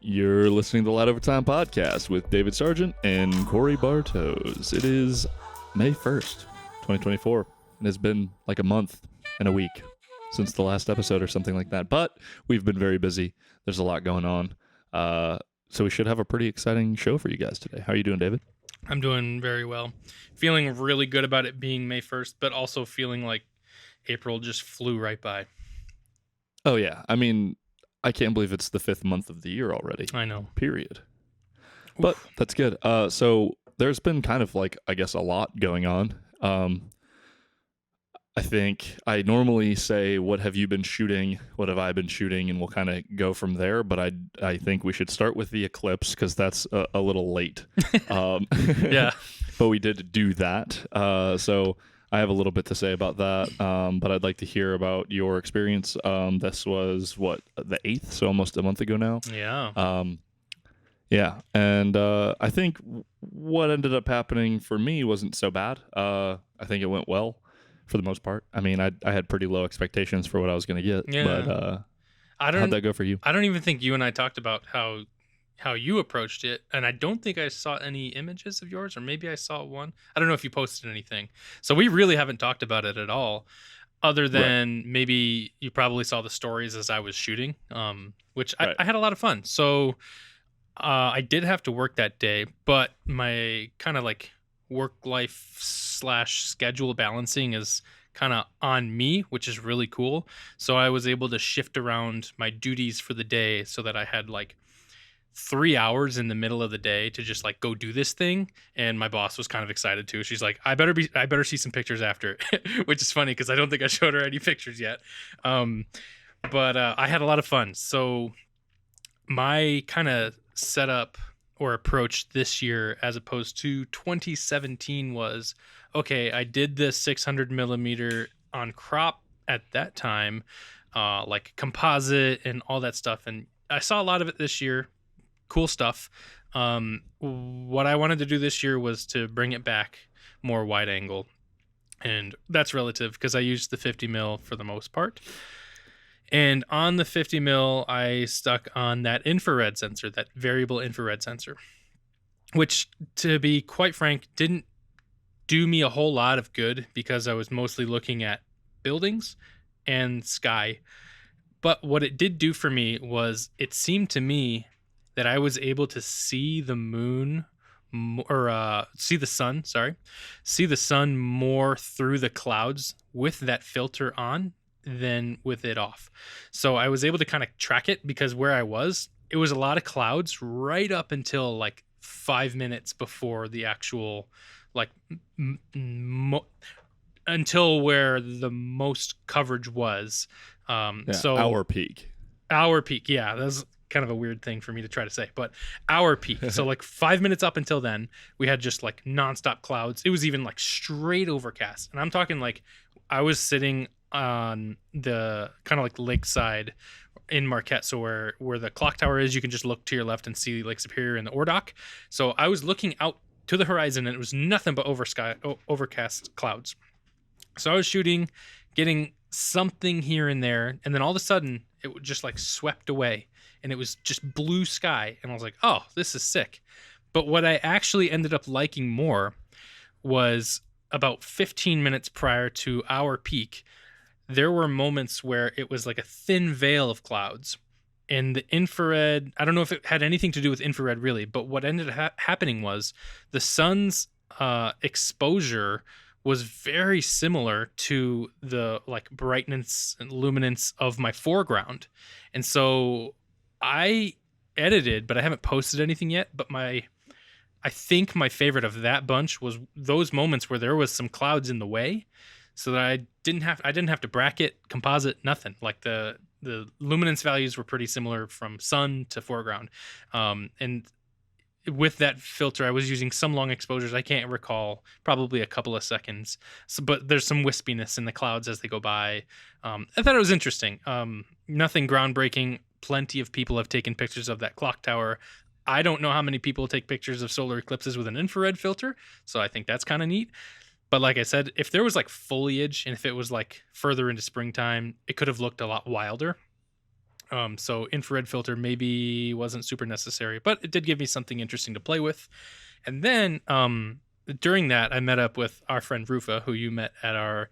You're listening to the Light Over Time podcast with David Sargent and Korey Bartos. It is May 1st, 2024, and it's been like a month and a week since the last episode or something like that. But we've been very busy. There's a lot going on. So we should have a pretty exciting show for you guys today. How are you doing, David? I'm doing very well. Feeling really good about it being May 1st, but also feeling like April just flew right by. Oh, yeah. I mean, I can't believe it's the 5th month of the year already. I know. Period. But that's good. So there's been kind of like, I guess, a lot going on. I think I normally say, what have you been shooting? What have I been shooting? And we'll kind of go from there. But I think we should start with the Eclipse because that's a little late. Yeah. But we did do that. So I have a little bit to say about that. But I'd like to hear about your experience. This was, the 8th? So almost a month ago now. Yeah. Yeah. And I think what ended up happening for me wasn't so bad. I think it went well. For the most part. I mean, I had pretty low expectations for what I was going to get. Yeah. But how'd that go for you? I don't even think you and I talked about how you approached it, and I don't think I saw any images of yours, or maybe I saw one. I don't know if you posted anything. So we really haven't talked about it at all, other than maybe you probably saw the stories as I was shooting, which I had a lot of fun. So I did have to work that day, but my kind of like work-life / schedule balancing is kind of on me, which is really cool. So I was able to shift around my duties for the day so that I had like 3 hours in the middle of the day to just like go do this thing. And my boss was kind of excited too. She's like, I better see some pictures after, which is funny because I don't think I showed her any pictures yet. But I had a lot of fun. So my kind of setup or approach this year as opposed to 2017 was, okay, I did this 600 millimeter on crop at that time, like composite and all that stuff. And I saw a lot of it this year. Cool stuff. What I wanted to do this year was to bring it back more wide angle. And that's relative because I used the 50 mil for the most part. And on the 50 mil, I stuck on that infrared sensor, that variable infrared sensor, which, to be quite frank, didn't do me a whole lot of good because I was mostly looking at buildings and sky. But what it did do for me was it seemed to me that I was able to see the moon see the sun more through the clouds with that filter on than with it off. So I was able to kind of track it because where I was, it was a lot of clouds right up until like 5 minutes before the actual like until where the most coverage was. So our peak. Yeah, that's kind of a weird thing for me to try to say, but our peak. So like 5 minutes up until then, we had just like nonstop clouds. It was even like straight overcast. And I'm talking like I was sitting on the kind of like lakeside in Marquette, so where the clock tower is, you can just look to your left and see Lake Superior and the Ordoc. So I was looking out to the horizon and it was nothing but overcast clouds. So I was shooting, getting something here and there, and then all of a sudden it just like swept away and it was just blue sky, and I was like, oh, this is sick. But what I actually ended up liking more was about 15 minutes prior to our peak, there were moments where it was like a thin veil of clouds, and the infrared, I don't know if it had anything to do with infrared really, but what ended up happening was the sun's exposure was very similar to the like brightness and luminance of my foreground. And so I edited, but I haven't posted anything yet, but I think my favorite of that bunch was those moments where there was some clouds in the way, so that I didn't have to bracket, composite, nothing. Like the luminance values were pretty similar from sun to foreground. And with that filter, I was using some long exposures. I can't recall, probably a couple of seconds. So, but there's some wispiness in the clouds as they go by. I thought it was interesting. Nothing groundbreaking. Plenty of people have taken pictures of that clock tower. I don't know how many people take pictures of solar eclipses with an infrared filter, so I think that's kind of neat. But like I said, if there was like foliage and if it was like further into springtime, it could have looked a lot wilder. So infrared filter maybe wasn't super necessary, but it did give me something interesting to play with. And then during that, I met up with our friend Rufa, who you met at our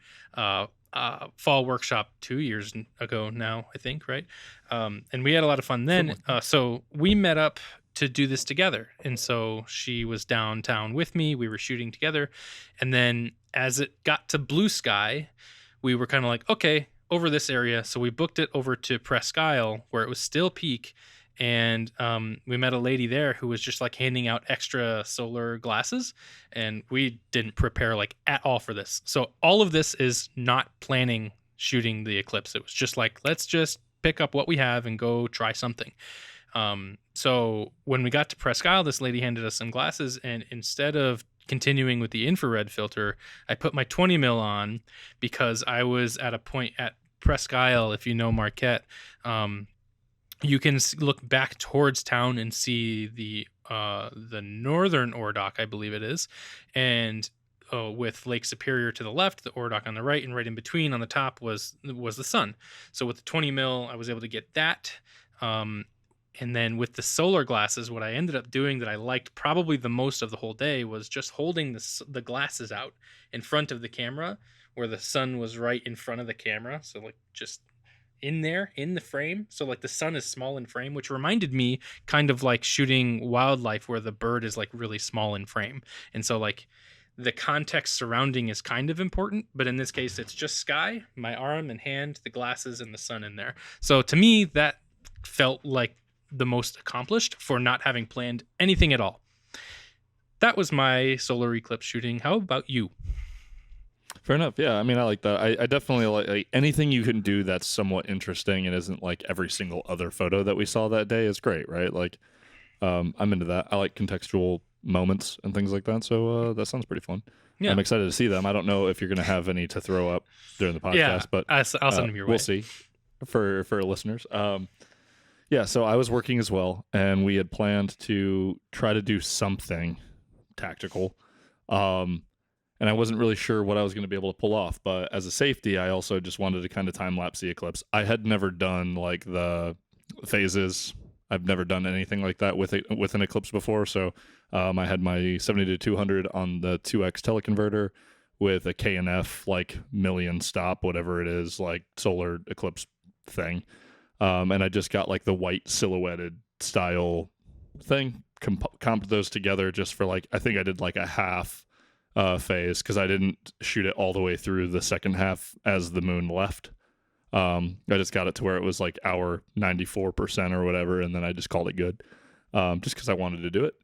fall workshop 2 years ago now, I think, right? And we had a lot of fun then. So we met up to do this together. And so she was downtown with me. We were shooting together. And then as it got to blue sky, we were kind of like, okay, over this area. So we booked it over to Presque Isle where it was still peak. And we met a lady there who was just like handing out extra solar glasses. And we didn't prepare like at all for this. So all of this is not planning shooting the eclipse. It was just like, let's just pick up what we have and go try something. So when we got to Presque Isle, this lady handed us some glasses, and instead of continuing with the infrared filter, I put my 20 mil on because I was at a point at Presque Isle, if you know Marquette, you can look back towards town and see the northern Ordock, I believe it is, and with Lake Superior to the left, the Ordock on the right, and right in between on the top was the sun. So with the 20 mil, I was able to get that. And then with the solar glasses, what I ended up doing that I liked probably the most of the whole day was just holding the glasses out in front of the camera where the sun was right in front of the camera. So like just in there, in the frame. So like the sun is small in frame, which reminded me kind of like shooting wildlife where the bird is like really small in frame. And so like the context surrounding is kind of important, but in this case, it's just sky, my arm and hand, the glasses, and the sun in there. So to me, that felt like the most accomplished for not having planned anything at all. That was my solar eclipse shooting. How about you? Fair enough. Yeah, I mean, I like that. I definitely like anything you can do that's somewhat interesting and isn't like every single other photo that we saw that day is great, right? Like, I'm into that. I like contextual moments and things like that. So that sounds pretty fun. Yeah. I'm excited to see them. I don't know if you're going to have any to throw up during the podcast, but I'll send them your way. We'll see for listeners. Yeah, so I was working as well, and we had planned to try to do something tactical. And I wasn't really sure what I was going to be able to pull off, but as a safety, I also just wanted to kind of time-lapse the eclipse. I had never done like the phases. I've never done anything like that with an eclipse before, so I had my 70-200 on the 2x teleconverter with a KNF like million stop, whatever it is, like solar eclipse thing. And I just got like the white silhouetted style thing, comped those together just for like, I think I did like a half phase because I didn't shoot it all the way through the second half as the moon left. I just got it to where it was like hour 94% or whatever, and then I just called it good just because I wanted to do it.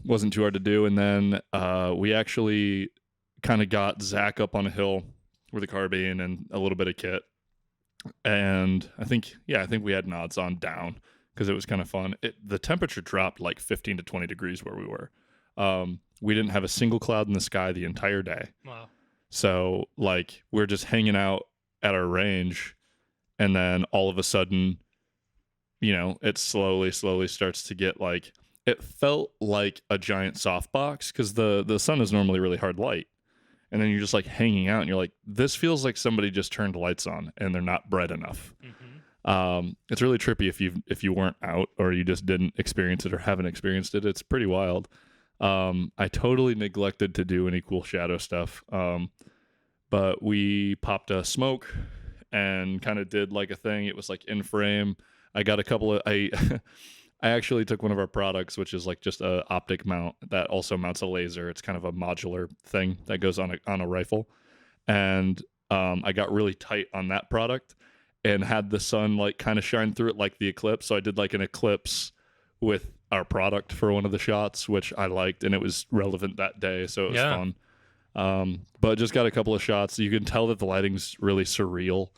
Wasn't too hard to do. And then we actually kind of got Zach up on a hill with a carbine and a little bit of kit. And I think we had nods on down because it was kind of fun. The temperature dropped like 15 to 20 degrees where we were. We didn't have a single cloud in the sky the entire day. Wow. So like we're just hanging out at our range, and then all of a sudden, it slowly starts to get like, it felt like a giant softbox because the sun is normally really hard light. And then you're just like hanging out and you're like, this feels like somebody just turned lights on and they're not bright enough. Mm-hmm. It's really trippy if you weren't out or you just didn't experience it or haven't experienced it. It's pretty wild. I totally neglected to do any cool shadow stuff. But we popped a smoke and kind of did like a thing. It was like in frame. I got a couple of, I actually took one of our products, which is like just a optic mount that also mounts a laser. It's kind of a modular thing that goes on a rifle. And I got really tight on that product and had the sun like kind of shine through it like the eclipse. So I did like an eclipse with our product for one of the shots, which I liked, and it was relevant that day. So it was fun. But just got a couple of shots. You can tell that the lighting's really surreal.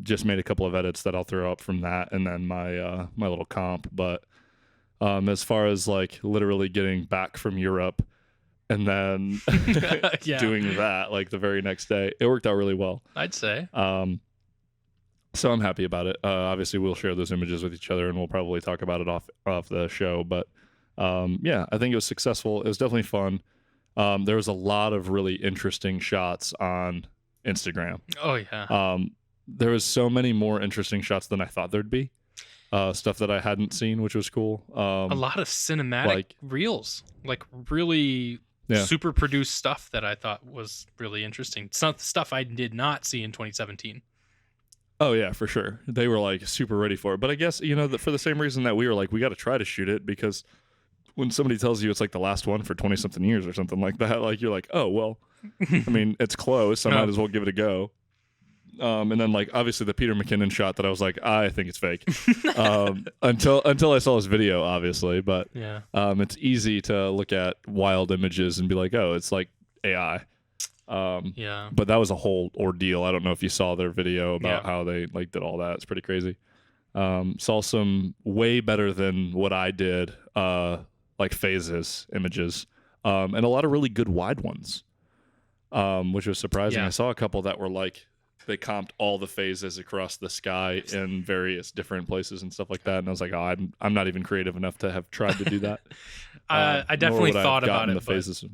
Just made a couple of edits that I'll throw up from that, and then my little comp. But as far as like literally getting back from Europe and then doing that like the very next day, it worked out really well, I'd say. So I'm happy about it. Obviously, we'll share those images with each other, and we'll probably talk about it off the show. But yeah, I think it was successful. It was definitely fun. There was a lot of really interesting shots on Instagram. Oh yeah. there was so many more interesting shots than I thought there'd be. Stuff that I hadn't seen, which was cool. A lot of cinematic reels, like really super produced stuff that I thought was really interesting. Some stuff I did not see in 2017. Oh yeah, for sure. They were like super ready for it. But I guess, you know, for the same reason that we were like, we got to try to shoot it, because when somebody tells you it's like the last one for 20 something years or something like that, like you're like, oh, well, I mean, it's close. I might as well give it a go. And then like obviously the Peter McKinnon shot that I was like, I think it's fake. Until I saw his video, obviously. But it's easy to look at wild images and be like, oh, it's like AI. But that was a whole ordeal. I don't know if you saw their video about how they like did all that. It's pretty crazy. Saw some way better than what I did, like phases images, and a lot of really good wide ones, which was surprising. I saw a couple that were like, they comped all the phases across the sky in various different places and stuff like that. And I was like, oh, I'm not even creative enough to have tried to do that. I definitely thought about it. The phases.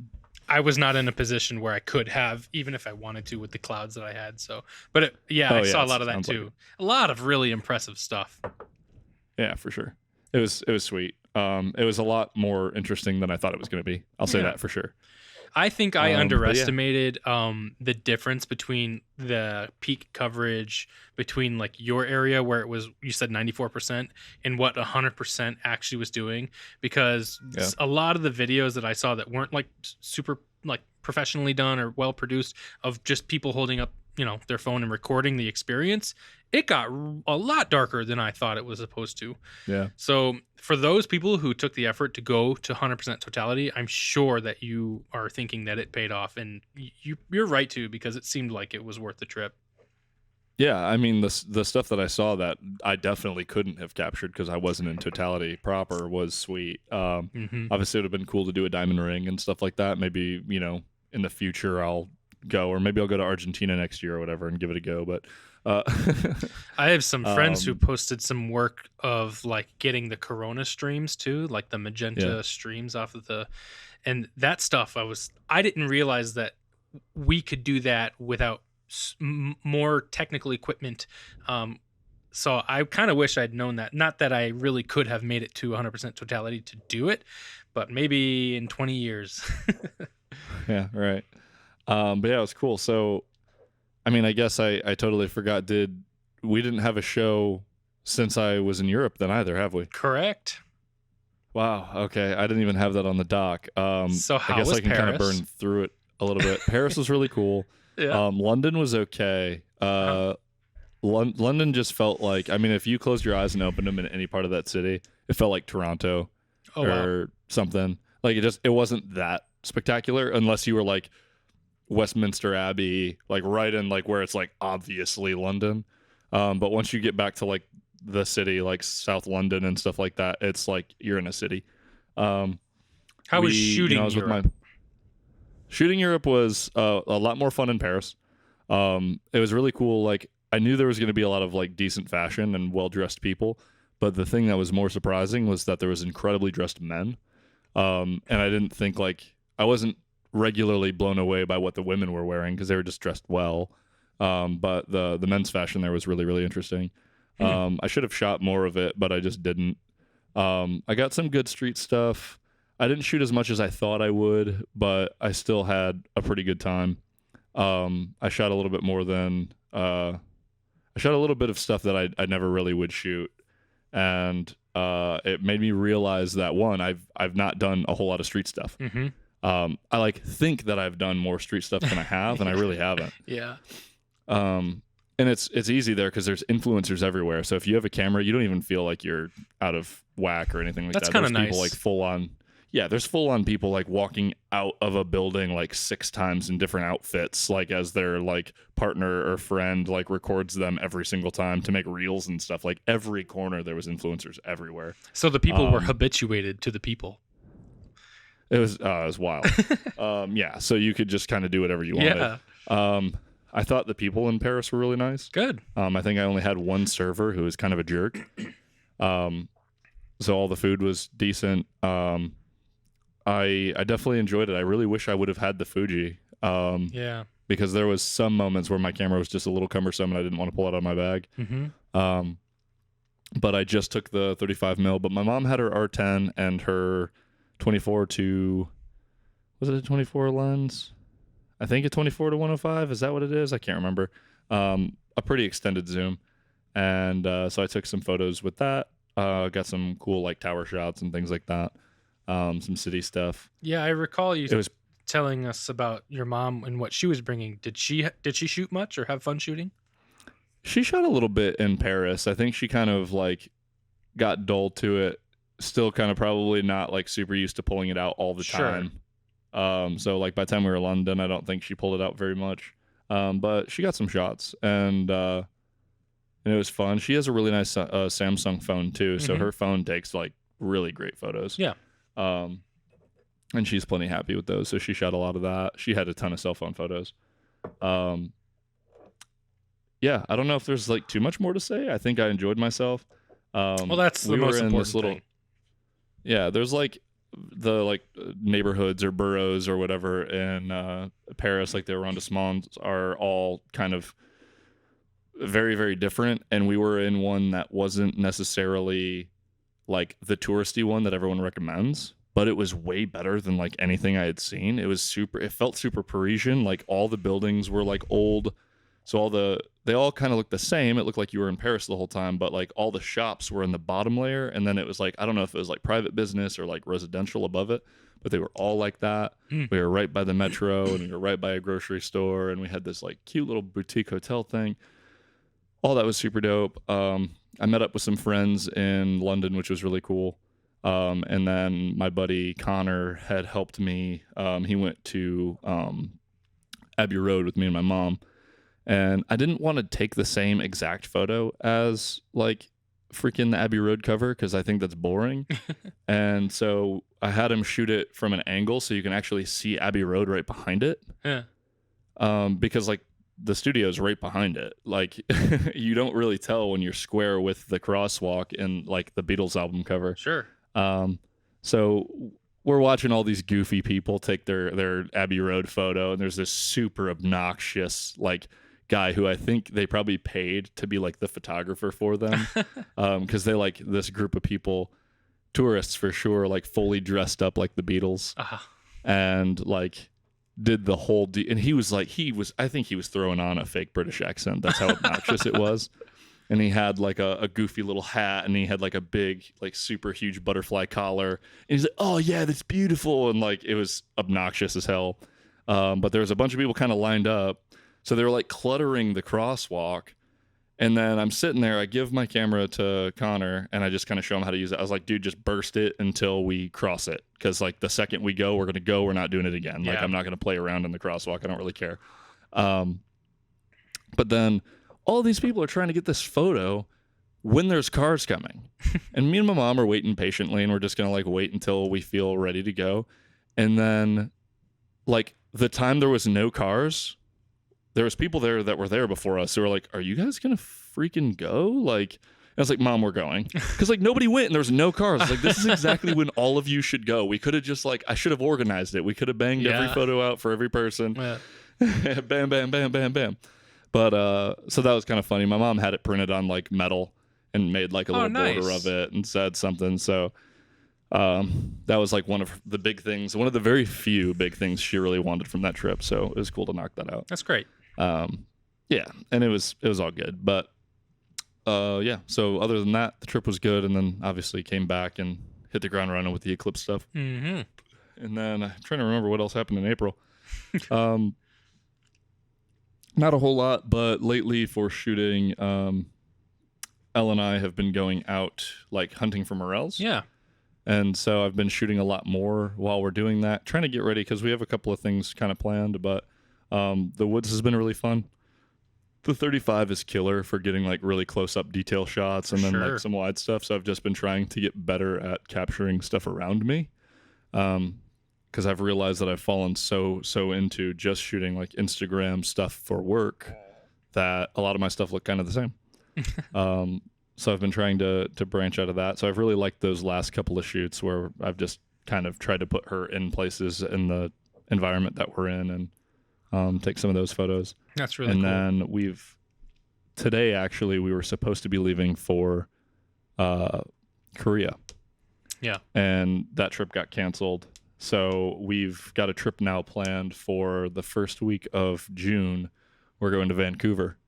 I was not in a position where I could have, even if I wanted to, with the clouds that I had. So, but I saw a lot of that too. Like a lot of really impressive stuff. Yeah, for sure. It was sweet. It was a lot more interesting than I thought it was going to be. I'll say that for sure. I think I underestimated the difference between the peak coverage between like your area where it was, you said 94%, and what 100% actually was doing, because a lot of the videos that I saw that weren't like super like professionally done or well produced, of just people holding up, you know, their phone and recording the experience, it got a lot darker than I thought it was supposed to. Yeah. So for those people who took the effort to go to 100% totality, I'm sure that you are thinking that it paid off, and you're right too, because it seemed like it was worth the trip. Yeah, I mean, the stuff that I saw that I definitely couldn't have captured because I wasn't in totality proper was sweet. Obviously, it would have been cool to do a diamond ring and stuff like that. Maybe, you know, in the future I'll go, or maybe I'll go to Argentina next year or whatever and give it a go. But I have some friends who posted some work of like getting the Corona streams too, like the magenta streams off of and that stuff. I didn't realize that we could do that without more technical equipment. So I kind of wish I'd known that. Not that I really could have made it to 100% totality to do it, but maybe in 20 years. Yeah, right. But yeah, it was cool. So, I mean, I guess I totally forgot. We didn't have a show since I was in Europe then either, have we? Correct. Wow. Okay. I didn't even have that on the dock. So how I guess was I can kind of burn through it a little bit. Paris was really cool. Yeah. London was okay. London just felt like, I mean, if you closed your eyes and opened them in any part of that city, it felt like Toronto or something. Like it wasn't that spectacular unless you were like Westminster Abbey, like right in like where it's like obviously London. But once you get back to like the city, like South London and stuff like that, it's like you're in a city. How was shooting Europe? Shooting Europe was a lot more fun in Paris. It was really cool. Like I knew there was going to be a lot of like decent fashion and well-dressed people, but the thing that was more surprising was that there was incredibly dressed men. And I didn't think I wasn't regularly blown away by what the women were wearing because they were just dressed well. But the men's fashion there was really, really interesting. I should have shot more of it, but I just didn't. I got some good street stuff. I didn't shoot as much as I thought I would, but I still had a pretty good time. I shot a little bit more than I shot a little bit of stuff that I never really would shoot, and it made me realize that one, I've not done a whole lot of street stuff. I think that I've done more street stuff than I have, and I really haven't. Yeah. And it's easy there because there's influencers everywhere. So if you have a camera, you don't even feel like you're out of whack or anything like that. That's kind of nice. People like full on. Yeah, there's full on people like walking out of a building like 6 times in different outfits, like as their like partner or friend like records them every single time to make reels and stuff. Like every corner there was influencers everywhere. So the people were habituated to the people. It was wild. Yeah, so you could just kind of do whatever you wanted. Yeah. I thought the people in Paris were really nice. Good. I think I only had one server who was kind of a jerk. So all the food was decent. I definitely enjoyed it. I really wish I would have had the Fuji. Yeah. because there was some moments where my camera was just a little cumbersome and I didn't want to pull it out of my bag. But I just took the 35 mil. But my mom had her R10 and her 24 to, was it a 24 lens? I think a 24 to 105. Is that what it is? I can't remember. A pretty extended zoom. And so I took some photos with that. Got some cool like tower shots and things like that. Some city stuff. Yeah, I recall you telling us about your mom and what she was bringing. Did she shoot much or have fun shooting? She shot a little bit in Paris. I think she kind of like got dull to it. Still kind of probably not like super used to pulling it out all the time. So like by the time we were in London, I don't think she pulled it out very much. But she got some shots and it was fun. She has a really nice Samsung phone too. So her phone takes like really great photos. Yeah. And she's plenty happy with those. So she shot a lot of that. She had a ton of cell phone photos. Yeah, I don't know if there's like too much more to say. I think I enjoyed myself. Well, that's the most important thing. Yeah, there's like the like neighborhoods or boroughs or whatever in Paris, like the arrondissements are all kind of very, very different. And we were in one that wasn't necessarily like the touristy one that everyone recommends, but it was way better than like anything I had seen. It felt super Parisian. Like all the buildings were like old. So they all kind of looked the same. It looked like you were in Paris the whole time, but like all the shops were in the bottom layer. And then it was like, I don't know if it was like private business or like residential above it, but they were all like that. We were right by the metro and we were right by a grocery store. And we had this like cute little boutique hotel thing. All that was super dope. I met up with some friends in London, which was really cool. And then my buddy Connor had helped me. He went to Abbey Road with me and my mom. And I didn't want to take the same exact photo as like freaking the Abbey Road cover because I think that's boring. And so I had him shoot it from an angle so you can actually see Abbey Road right behind it. Yeah. Because like the studio's right behind it. Like you don't really tell when you're square with the crosswalk in like the Beatles album cover. Sure. So we're watching all these goofy people take their Abbey Road photo, and there's this super obnoxious like guy who I think they probably paid to be like the photographer for them, because they like this group of people, tourists for sure, like fully dressed up like the Beatles, and like did the whole and I think he was throwing on a fake British accent. That's how obnoxious it was. And he had like a goofy little hat, and he had like a big, like super huge butterfly collar. And he's like, "Oh yeah, that's beautiful." And like, it was obnoxious as hell. But there was a bunch of people kind of lined up. So they were like cluttering the crosswalk. And then I'm sitting there, I give my camera to Connor and I just kind of show him how to use it. I was like, dude, just burst it until we cross it. Cause like the second we go, we're going to go, we're not doing it again. Yeah. Like I'm not going to play around in the crosswalk. I don't really care. But then all these people are trying to get this photo when there's cars coming. And me and my mom are waiting patiently, and we're just going to like wait until we feel ready to go. And then like the time there was no cars, there was people there that were there before us who were like, "Are you guys gonna freaking go?" Like, I was like, "Mom, we're going," because like nobody went and there was no cars. Like, this is exactly when all of you should go. We could have just like, I should have organized it. We could have banged every photo out for every person. Yeah. Bam, bam, bam, bam, bam. But so that was kind of funny. My mom had it printed on like metal and made like a little border of it and said something. So that was like one of the big things, one of the very few big things she really wanted from that trip. So it was cool to knock that out. That's great. Yeah, and it was all good. But yeah, so other than that, the trip was good, and then obviously came back and hit the ground running with the Eclipse stuff. And then I'm trying to remember what else happened in April. Not a whole lot, but lately for shooting, Elle and I have been going out like hunting for morels. Yeah. And so I've been shooting a lot more while we're doing that, trying to get ready because we have a couple of things kind of planned, but the woods has been really fun. The 35 is killer for getting like really close up detail shots and then like some wide stuff. So I've just been trying to get better at capturing stuff around me. Because I've realized that I've fallen so into just shooting like Instagram stuff for work that a lot of my stuff look kind of the same. So I've been trying to branch out of that. So I've really liked those last couple of shoots where I've just kind of tried to put her in places in the environment that we're in and take some of those photos. That's really and cool. then today actually we were supposed to be leaving for Korea. Yeah. And that trip got canceled. So we've got a trip now planned for the first week of June. We're going to Vancouver.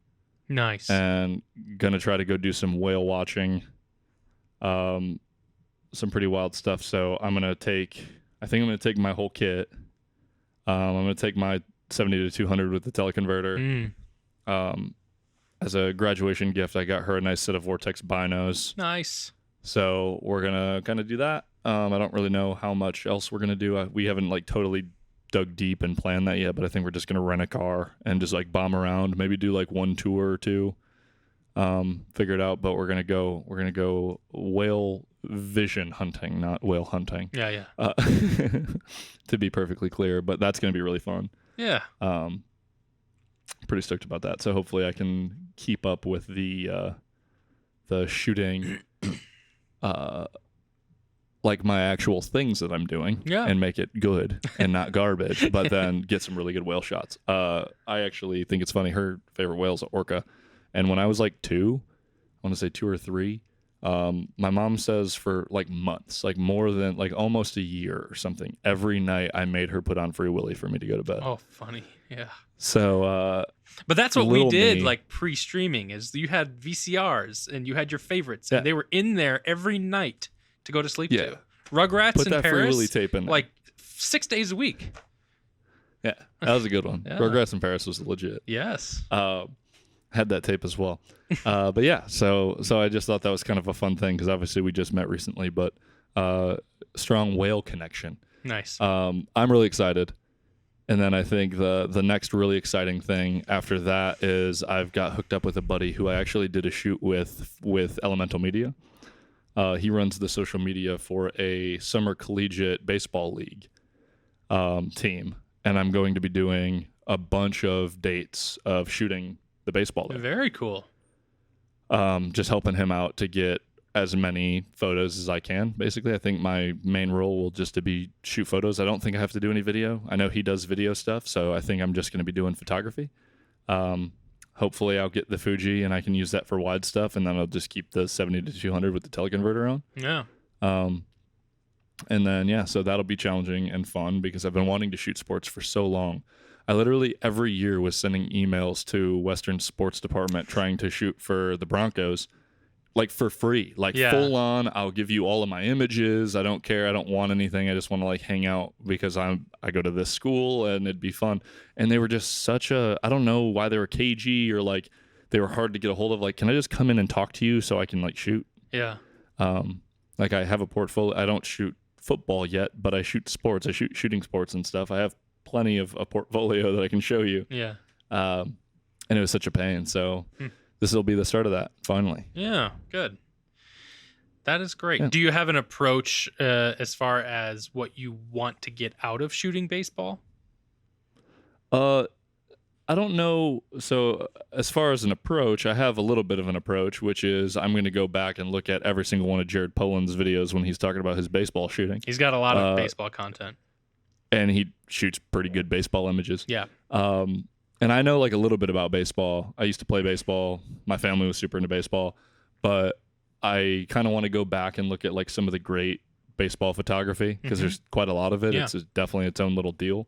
Nice. And gonna try to go do some whale watching. Some pretty wild stuff. So I think I'm gonna take my whole kit. I'm gonna take my 70 to 200 with the teleconverter. As a graduation gift, I got her a nice set of Vortex binos. Nice. So we're gonna kind of do that. I don't really know how much else we're gonna do. We haven't like totally dug deep and planned that yet, but I think we're just gonna rent a car and just like bomb around, maybe do like one tour or two, figure it out. But we're gonna go whale vision hunting, not whale hunting. Yeah. To be perfectly clear, but that's gonna be really fun. Yeah. Pretty stoked about that. So hopefully I can keep up with the shooting, like my actual things that I'm doing, and make it good and not garbage, but then get some really good whale shots. I actually think it's funny. Her favorite whale is an orca. And when I was like 2, I want to say 2 or 3, my mom says for like months, like more than like almost a year or something, every night I made her put on Free Willy for me to go to bed. Oh, funny. Yeah. So, but that's what we did, me, like pre-streaming, is you had VCRs and you had your favorites, and Yeah. they were in there every night to go to sleep Yeah. to. Rugrats put in that Free Paris, Willy tape in there. like 6 days a week. Yeah, that was a good one. Yeah. Rugrats in Paris was legit. Yes. Had that tape as well. But yeah, so I just thought that was kind of a fun thing because obviously we just met recently, but strong whale connection. Nice. I'm really excited. And then I think the next really exciting thing after that is I've got hooked up with a buddy who I actually did a shoot with Elemental Media. He runs the social media for a summer collegiate baseball league team. And I'm going to be doing a bunch of dates of shooting the baseball there. Very cool. Just helping him out to get as many photos as I can. Basically, I think my main role will just to be shoot photos. I don't think I have to do any video. I know he does video stuff, so I think I'm just going to be doing photography. Hopefully, I'll get the Fuji and I can use that for wide stuff, and then I'll just keep the 70 to 200 with the teleconverter on. Yeah. And then, so that'll be challenging and fun because I've been wanting to shoot sports for so long. I literally every year was sending emails to Western Sports Department trying to shoot for the Broncos, like for free, like full on. I'll give you all of my images. I don't care. I don't want anything. I just want to like hang out because I go to this school and it'd be fun. And they were just such I don't know why they were cagey or like they were hard to get a hold of. Like, can I just come in and talk to you so I can like shoot? Yeah. Like I have a portfolio. I don't shoot football yet, but I shoot sports. I shoot shooting sports and stuff. I have plenty of a portfolio that I can show you. Yeah. And it was such a pain. So this will be the start of that finally. Yeah. Good. That is great. Yeah. Do you have an approach as far as what you want to get out of shooting baseball? I don't know. So as far as an approach, I have a little bit of an approach, which is I'm going to go back and look at every single one of Jared Poland's videos when he's talking about his baseball shooting. He's got a lot of baseball content. And he shoots pretty good baseball images. Yeah. And I know like a little bit about baseball. I used to play baseball. My family was super into baseball. But I kind of want to go back and look at like some of the great baseball photography because there's quite a lot of it. Yeah. It's definitely its own little deal.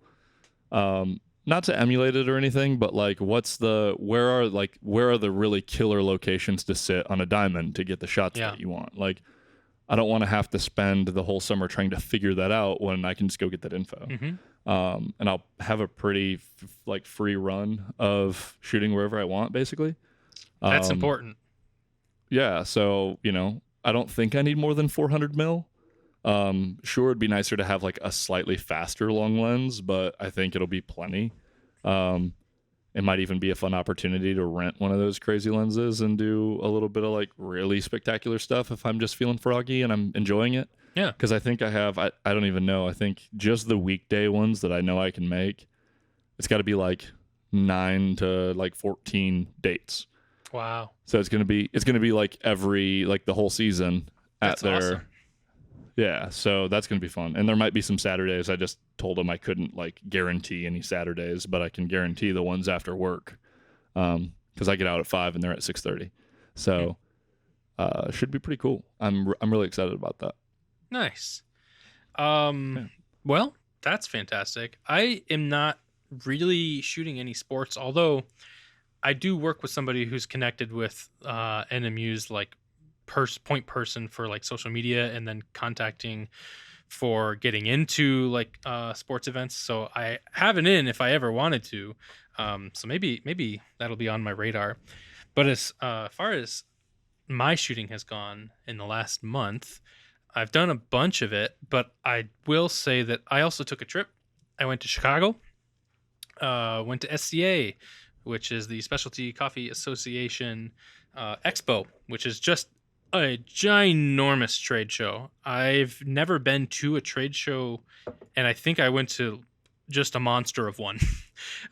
Not to emulate it or anything, but like where are the really killer locations to sit on a diamond to get the shots that you want? Like, I don't want to have to spend the whole summer trying to figure that out when I can just go get that info. And I'll have a pretty free run of shooting wherever I want, basically. That's important. Yeah. So, I don't think I need more than 400 mil. Sure, it'd be nicer to have like a slightly faster long lens, but I think it'll be plenty. It might even be a fun opportunity to rent one of those crazy lenses and do a little bit of like really spectacular stuff if I'm just feeling froggy and I'm enjoying it. Yeah. Because I think I don't even know. I think just the weekday ones that I know I can make, it's got to be like 9 to like 14 dates. Wow. So it's gonna be like every like the whole season That's awesome. Yeah, so that's going to be fun. And there might be some Saturdays. I just told them I couldn't like guarantee any Saturdays, but I can guarantee the ones after work. Cuz I get out at 5 and they're at 6:30. So, should be pretty cool. I'm really excited about that. Nice. Yeah. Well, that's fantastic. I am not really shooting any sports, although I do work with somebody who's connected with NMU's like point person for like social media, and then contacting for getting into like sports events. So I have it in if I ever wanted to. So maybe that'll be on my radar. But as far as my shooting has gone in the last month, I've done a bunch of it, but I will say that I also took a trip. I went to Chicago, went to SCA, which is the Specialty Coffee Association Expo, which is just a ginormous trade show. I've never been to a trade show, and I think I went to just a monster of one.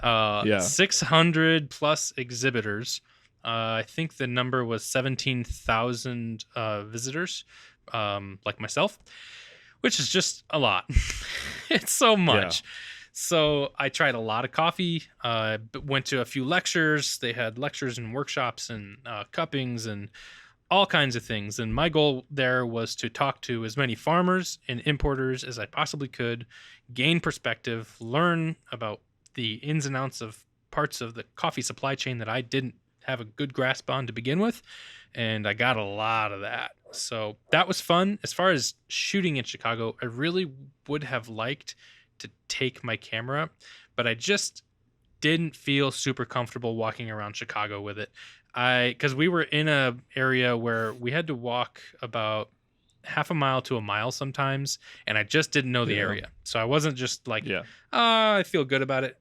600 plus exhibitors. I think the number was 17,000 visitors, like myself, which is just a lot. It's so much. Yeah. So I tried a lot of coffee, went to a few lectures. They had lectures and workshops and cuppings and all kinds of things. And my goal there was to talk to as many farmers and importers as I possibly could, gain perspective, learn about the ins and outs of parts of the coffee supply chain that I didn't have a good grasp on to begin with. And I got a lot of that. So that was fun. As far as shooting in Chicago, I really would have liked to take my camera, but I just didn't feel super comfortable walking around Chicago with it. Because we were in a area where we had to walk about half a mile to a mile sometimes, and I just didn't know the area. So I wasn't just like, I feel good about it.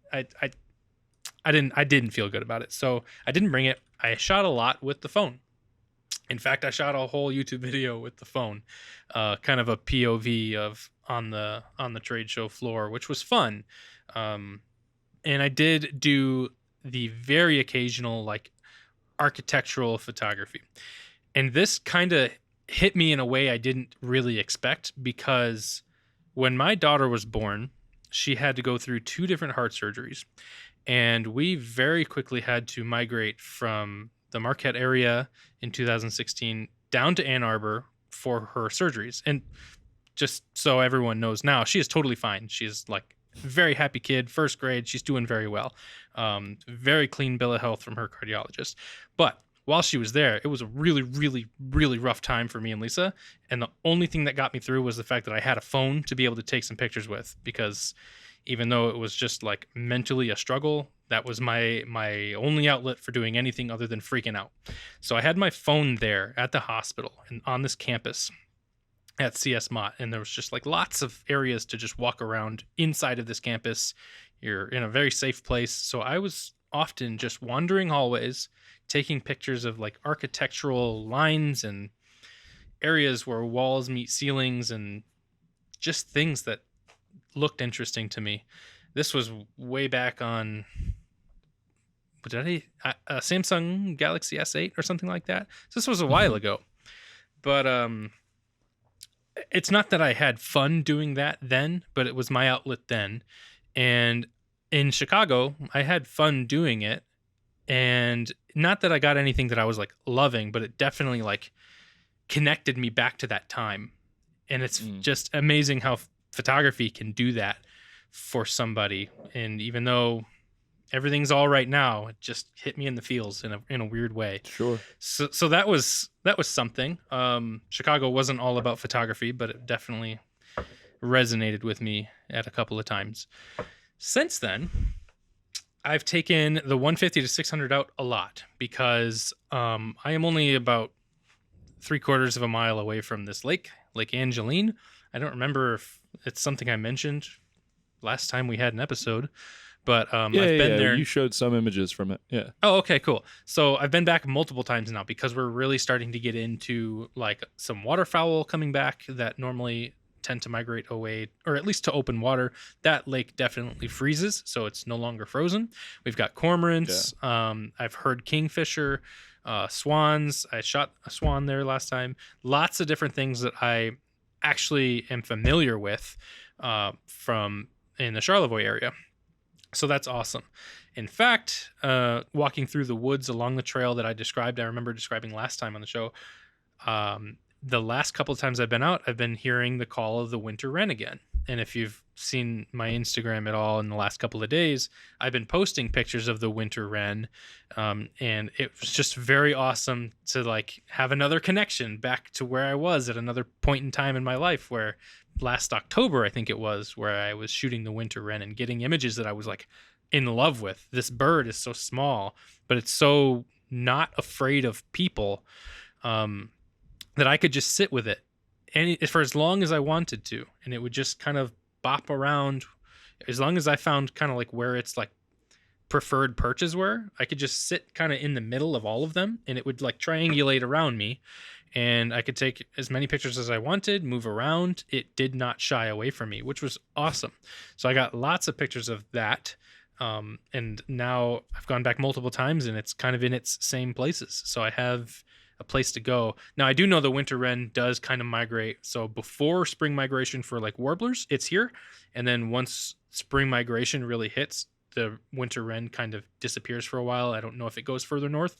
I didn't feel good about it. So I didn't bring it. I shot a lot with the phone. In fact, I shot a whole YouTube video with the phone, kind of a POV of on the trade show floor, which was fun. And I did do the very occasional like architectural photography. And this kind of hit me in a way I didn't really expect, because when my daughter was born, she had to go through 2 different heart surgeries. And we very quickly had to migrate from the Marquette area in 2016 down to Ann Arbor for her surgeries. And just so everyone knows now, she is totally fine. She's like a very happy kid, 1st grade. She's doing very well. Very clean bill of health from her cardiologist. But while she was there, it was a really, really, really rough time for me and Lisa. And the only thing that got me through was the fact that I had a phone to be able to take some pictures with, because even though it was just like mentally a struggle, that was my only outlet for doing anything other than freaking out. So I had my phone there at the hospital and on this campus at CS Mott, and there was just like lots of areas to just walk around inside of this campus. You're in a very safe place. So I was often just wandering hallways, taking pictures of like architectural lines and areas where walls meet ceilings and just things that looked interesting to me. This was way back on Samsung Galaxy S8 or something like that. So this was a while ago. But it's not that I had fun doing that then, but it was my outlet then. And in Chicago, I had fun doing it. And not that I got anything that I was like loving, but it definitely like connected me back to that time. And it's just amazing how photography can do that for somebody. And even though everything's all right now, it just hit me in the feels in a weird way. Sure. So that was something. Chicago wasn't all about photography, but it definitely resonated with me at a couple of times. Since then, I've taken the 150 to 600 out a lot, because I am only about 3/4 of a mile away from this Lake Angeline. I don't remember if it's something I mentioned last time we had an episode, but I've been there. You showed some images from it. Yeah. Oh, okay, cool. So I've been back multiple times now, because we're really starting to get into like some waterfowl coming back that normally tend to migrate away, or at least to open water. That lake definitely freezes, so it's no longer frozen. We've got cormorants. Yeah. I've heard kingfisher, swans. I shot a swan there last time. Lots of different things that I actually am familiar with from in the Charlevoix area. So that's awesome. In fact, walking through the woods along the trail that I remember describing last time on the show, the last couple of times I've been out, I've been hearing the call of the winter wren again. And if you've seen my Instagram at all in the last couple of days, I've been posting pictures of the winter wren. And it was just very awesome to like have another connection back to where I was at another point in time in my life, where last October, I think it was, where I was shooting the winter wren and getting images that I was like in love with. This bird is so small, but it's so not afraid of people, that I could just sit with it for as long as I wanted to, and it would just kind of bop around. As long as I found kind of like where its like preferred perches were, I could just sit kind of in the middle of all of them, and it would like triangulate around me, and I could take as many pictures as I wanted, move around. It did not shy away from me, which was awesome. So I got lots of pictures of that. And now I've gone back multiple times, and it's kind of in its same places. So I have a place to go. Now I do know the winter wren does kind of migrate. So before spring migration for like warblers, it's here. And then once spring migration really hits, the winter wren kind of disappears for a while. I don't know if it goes further north.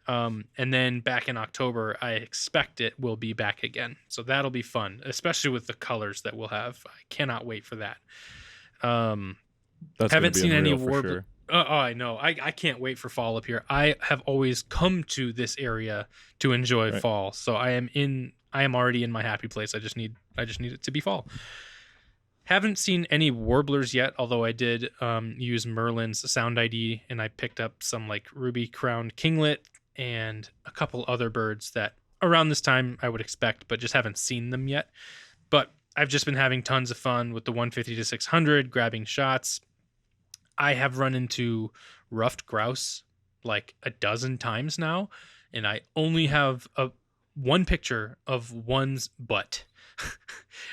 And then back in October, I expect it will be back again. So that'll be fun, especially with the colors that we'll have. I cannot wait for that. Haven't seen any warbler. Sure. Oh, I know. I can't wait for fall up here. I have always come to this area to enjoy fall. So I am already in my happy place. I just need it to be fall. Haven't seen any warblers yet, although I did use Merlin's sound ID, and I picked up some like ruby-crowned kinglet and a couple other birds that around this time I would expect, but just haven't seen them yet. But I've just been having tons of fun with the 150 to 600, grabbing shots. I have run into ruffed grouse like a dozen times now, and I only have one picture of one's butt.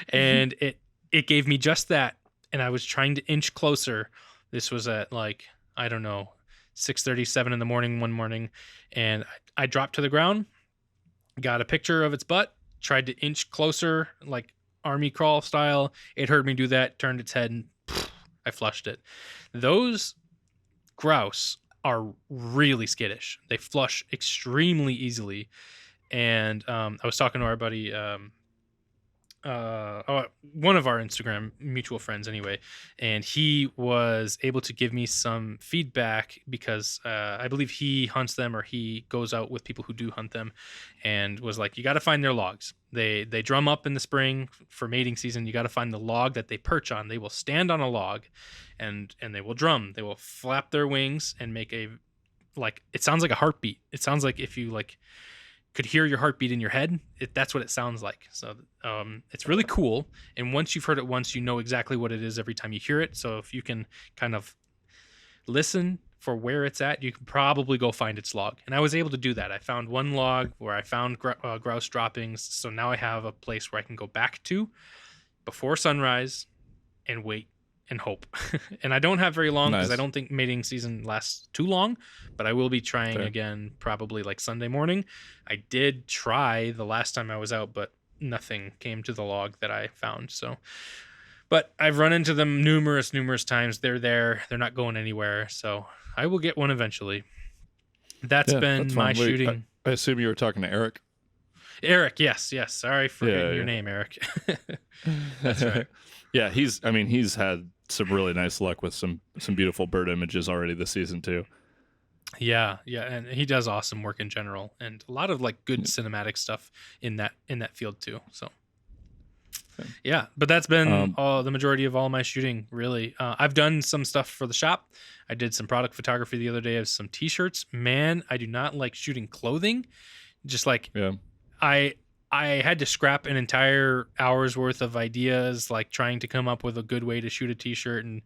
And it gave me just that, and I was trying to inch closer. This was at like, I don't know, 6:37 in the morning one morning, and I dropped to the ground, got a picture of its butt, tried to inch closer like army crawl style. It heard me do that, turned its head, and I flushed it. Those grouse are really skittish. They flush extremely easily. And I was talking to our buddy, one of our Instagram mutual friends anyway, and he was able to give me some feedback because I believe he hunts them, or he goes out with people who do hunt them, and was like, you got to find their logs. They drum up in the spring for mating season. You got to find the log that they perch on. They will stand on a log and they will drum. They will flap their wings and make it sounds like a heartbeat. It sounds like if you like could hear your heartbeat in your head, that's what it sounds like. So it's really cool. And once you've heard it once, you know exactly what it is every time you hear it. So if you can kind of listen for where it's at, you can probably go find its log. And I was able to do that. I found one log where I found grouse droppings. So now I have a place where I can go back to before sunrise and wait and hope. And I don't have very long because I don't think mating season lasts too long, but I will be trying again probably like Sunday morning. I did try the last time I was out, but nothing came to the log that I found. So, but I've run into them numerous times. They're there. They're not going anywhere. So I will get one eventually. That's been my shooting. I assume you were talking to Eric. Eric, yes. Sorry for your name, Eric. That's right. Yeah, he's had some really nice luck with some beautiful bird images already this season too. Yeah, and he does awesome work in general, and a lot of like good cinematic stuff in that field too. So yeah, but that's been the majority of all my shooting, really. I've done some stuff for the shop. I did some product photography the other day of some t-shirts. Man, I do not like shooting clothing. Just like I had to scrap an entire hour's worth of ideas, like trying to come up with a good way to shoot a t-shirt. And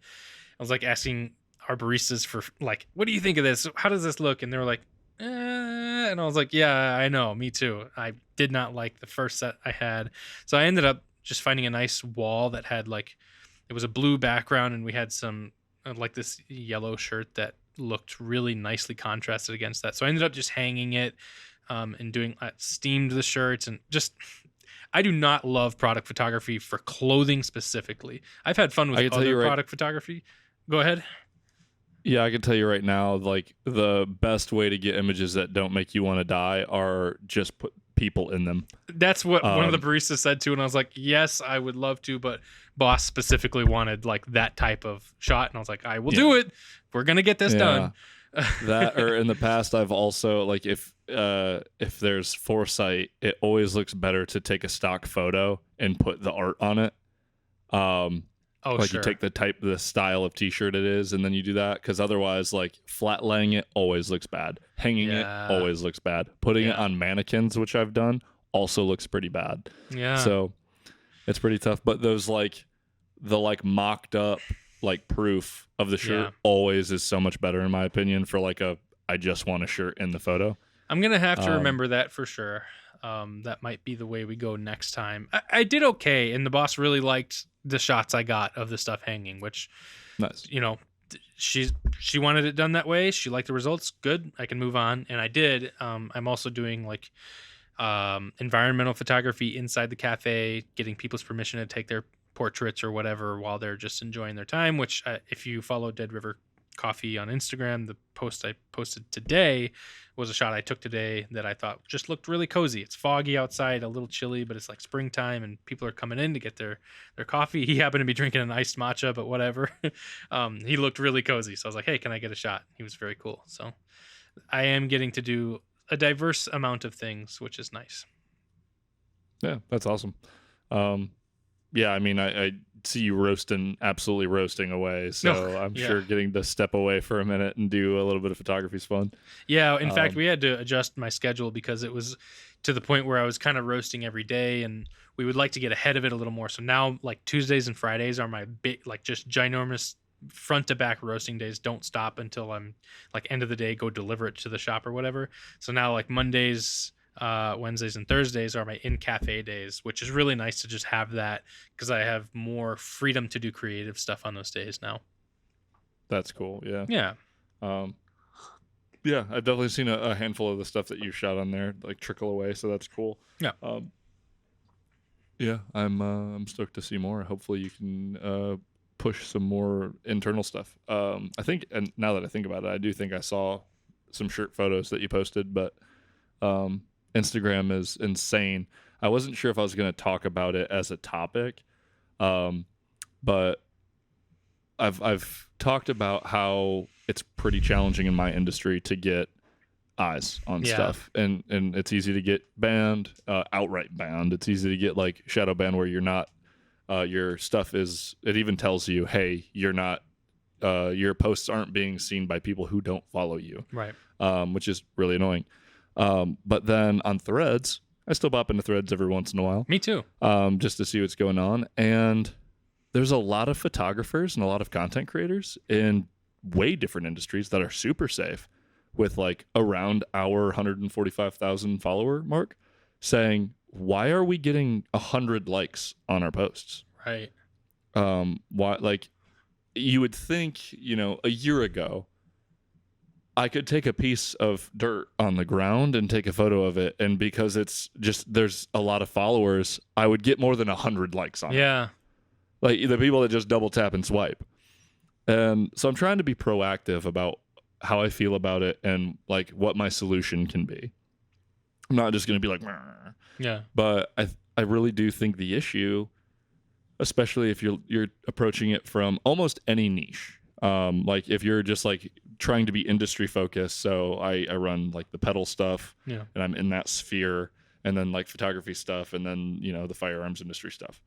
I was like asking our baristas for like, what do you think of this? How does this look? And they were like, and I was like, yeah, I know, me too. I did not like the first set I had. So I ended up just finding a nice wall that had like, it was a blue background, and we had some like this yellow shirt that looked really nicely contrasted against that. So I ended up just hanging it and doing steamed the shirts, and just I do not love product photography for clothing specifically. I've had fun with I can tell you other right- product photography. Go ahead. Yeah, I can tell you right now, like the best way to get images that don't make you want to die are just put people in them. That's what one of the Um, baristas said too, and I was like, yes, I would love to, but boss specifically wanted like that type of shot, and I was like, I will do it. We're gonna get this done. That, or in the past, I've also like if there's foresight, it always looks better to take a stock photo and put the art on it. Like Sure. you take the style of t-shirt it is, and then you do that, because otherwise, like flat laying it always looks bad. Hanging it always looks bad. Putting it on mannequins, which I've done, also looks pretty bad. Yeah. So it's pretty tough. But those like the like mocked up like proof of the shirt always is so much better in my opinion for like I just want a shirt in the photo. I'm gonna have to remember that for sure. That might be the way we go next time. I did okay, and the boss really liked the shots I got of the stuff hanging, which, Nice. you know, she wanted it done that way. She liked the results. Good, I can move on, and I did. I'm also doing like environmental photography inside the cafe, getting people's permission to take their portraits or whatever while they're just enjoying their time. Which, if you follow Dead River Coffee on Instagram, the post I posted today was a shot I took today that I thought just looked really cozy. It's foggy outside, a little chilly, but it's like springtime and people are coming in to get their coffee. He happened to be drinking an iced matcha, but whatever. He looked really cozy. So I was like, hey, can I get a shot? He was very cool. So I am getting to do a diverse amount of things, which is nice. Yeah, that's awesome. Yeah, I mean, I see you absolutely roasting away. So I'm sure getting to step away for a minute and do a little bit of photography is fun. Yeah, in fact, we had to adjust my schedule because it was to the point where I was kind of roasting every day, and we would like to get ahead of it a little more. So now, like Tuesdays and Fridays are my big, like just ginormous front to back roasting days. Don't stop until I'm like end of the day, go deliver it to the shop or whatever. So now like Mondays, Wednesdays and Thursdays are my in cafe days, which is really nice to just have that because I have more freedom to do creative stuff on those days now. That's cool. Yeah. Yeah. Yeah, I've definitely seen a handful of the stuff that you shot on there like trickle away, so that's cool. Yeah. Yeah, I'm stoked to see more. Hopefully you can push some more internal stuff. I think, and now that I think about it, I do think I saw some shirt photos that you posted, but Instagram is insane. I wasn't sure if I was going to talk about it as a topic, but I've talked about how it's pretty challenging in my industry to get eyes on stuff, and it's easy to get banned, outright banned. It's easy to get like shadow banned where you're not, your stuff is, it even tells you, hey, you're not, your posts aren't being seen by people who don't follow you, right? Which is really annoying. But then on Threads, I still pop into Threads every once in a while. Me too. Just to see what's going on. And there's a lot of photographers and a lot of content creators in way different industries that are super safe with like around our 145,000 follower mark saying, why are we getting 100 likes on our posts? Right. Why, like you would think, you know, a year ago, I could take a piece of dirt on the ground and take a photo of it, and because it's just there's a lot of followers, I would get more than 100 likes on it. Yeah. Like the people that just double tap and swipe. And so I'm trying to be proactive about how I feel about it and like what my solution can be. I'm not just going to be like, "Meh." Yeah. But I really do think the issue, especially if you're approaching it from almost any niche, like if you're just like trying to be industry focused. So I run like the pedal stuff, and I'm in that sphere, and then like photography stuff, and then, you know, the firearms industry stuff.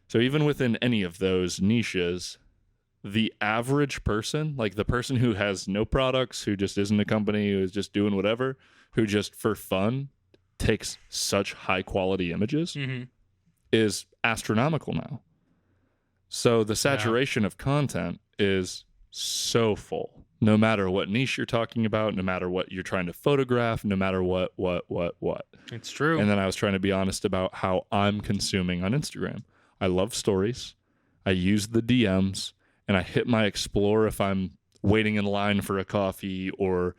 So even within any of those niches, the average person, like the person who has no products, who just isn't a company, who is just doing whatever, who just for fun takes such high quality images, is astronomical now. So the saturation of content is so full, no matter what niche you're talking about, no matter what you're trying to photograph, no matter what. It's true. And then I was trying to be honest about how I'm consuming on Instagram. I love stories. I use the DMs, and I hit my explore if I'm waiting in line for a coffee or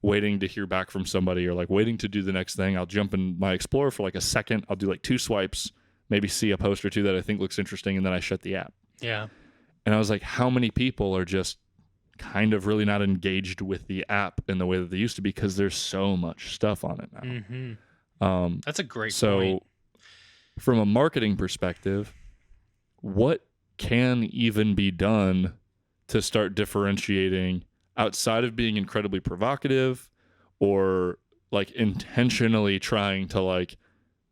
waiting to hear back from somebody or like waiting to do the next thing. I'll jump in my Explorer for like a second. I'll do like 2 swipes, maybe see a post or two that I think looks interesting, and then I shut the app. Yeah. And I was like, how many people are just kind of really not engaged with the app in the way that they used to be because there's so much stuff on it now. Mm-hmm. That's a great point. From a marketing perspective, what can even be done to start differentiating outside of being incredibly provocative or like intentionally trying to like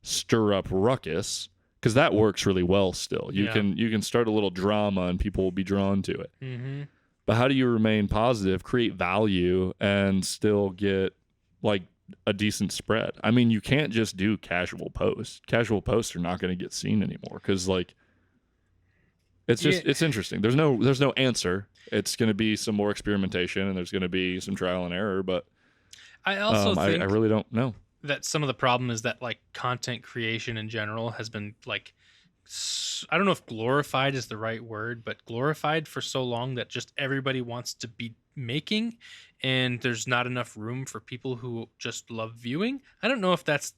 stir up ruckus? Because that works really well still. You can start a little drama and people will be drawn to it. Mm-hmm. But how do you remain positive, create value, and still get like a decent spread? I mean, you can't just do casual posts. Casual posts are not going to get seen anymore because like it's just it's interesting. There's no answer. It's going to be some more experimentation and there's going to be some trial and error. But I also think I really don't know that some of the problem is that like content creation in general has been like, I don't know if glorified is the right word, but glorified for so long that just everybody wants to be making, and there's not enough room for people who just love viewing. I don't know if that's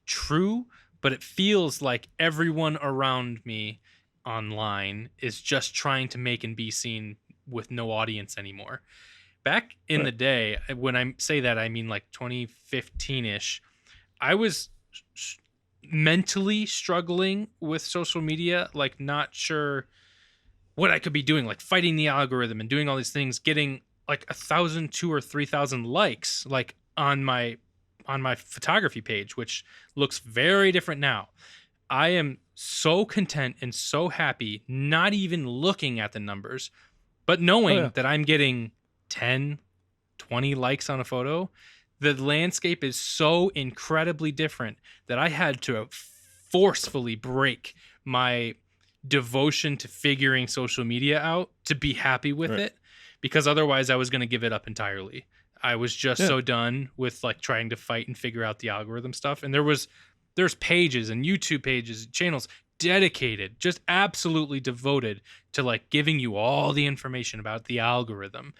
true, but it feels like everyone around me online is just trying to make and be seen with no audience anymore. Back in the day, when I say that, I mean like 2015-ish, I was mentally struggling with social media, like not sure what I could be doing, like fighting the algorithm and doing all these things, getting like 1,000, 2,000 or 3,000 likes, like on my photography page, which looks very different now. I am so content and so happy, not even looking at the numbers, but knowing that I'm getting 10, 20 likes on a photo. The landscape is so incredibly different that I had to forcefully break my devotion to figuring social media out to be happy with it, because otherwise I was going to give it up entirely. I was just so done with like trying to fight and figure out the algorithm stuff. And there's pages and YouTube pages, channels dedicated, just absolutely devoted to like giving you all the information about the algorithm.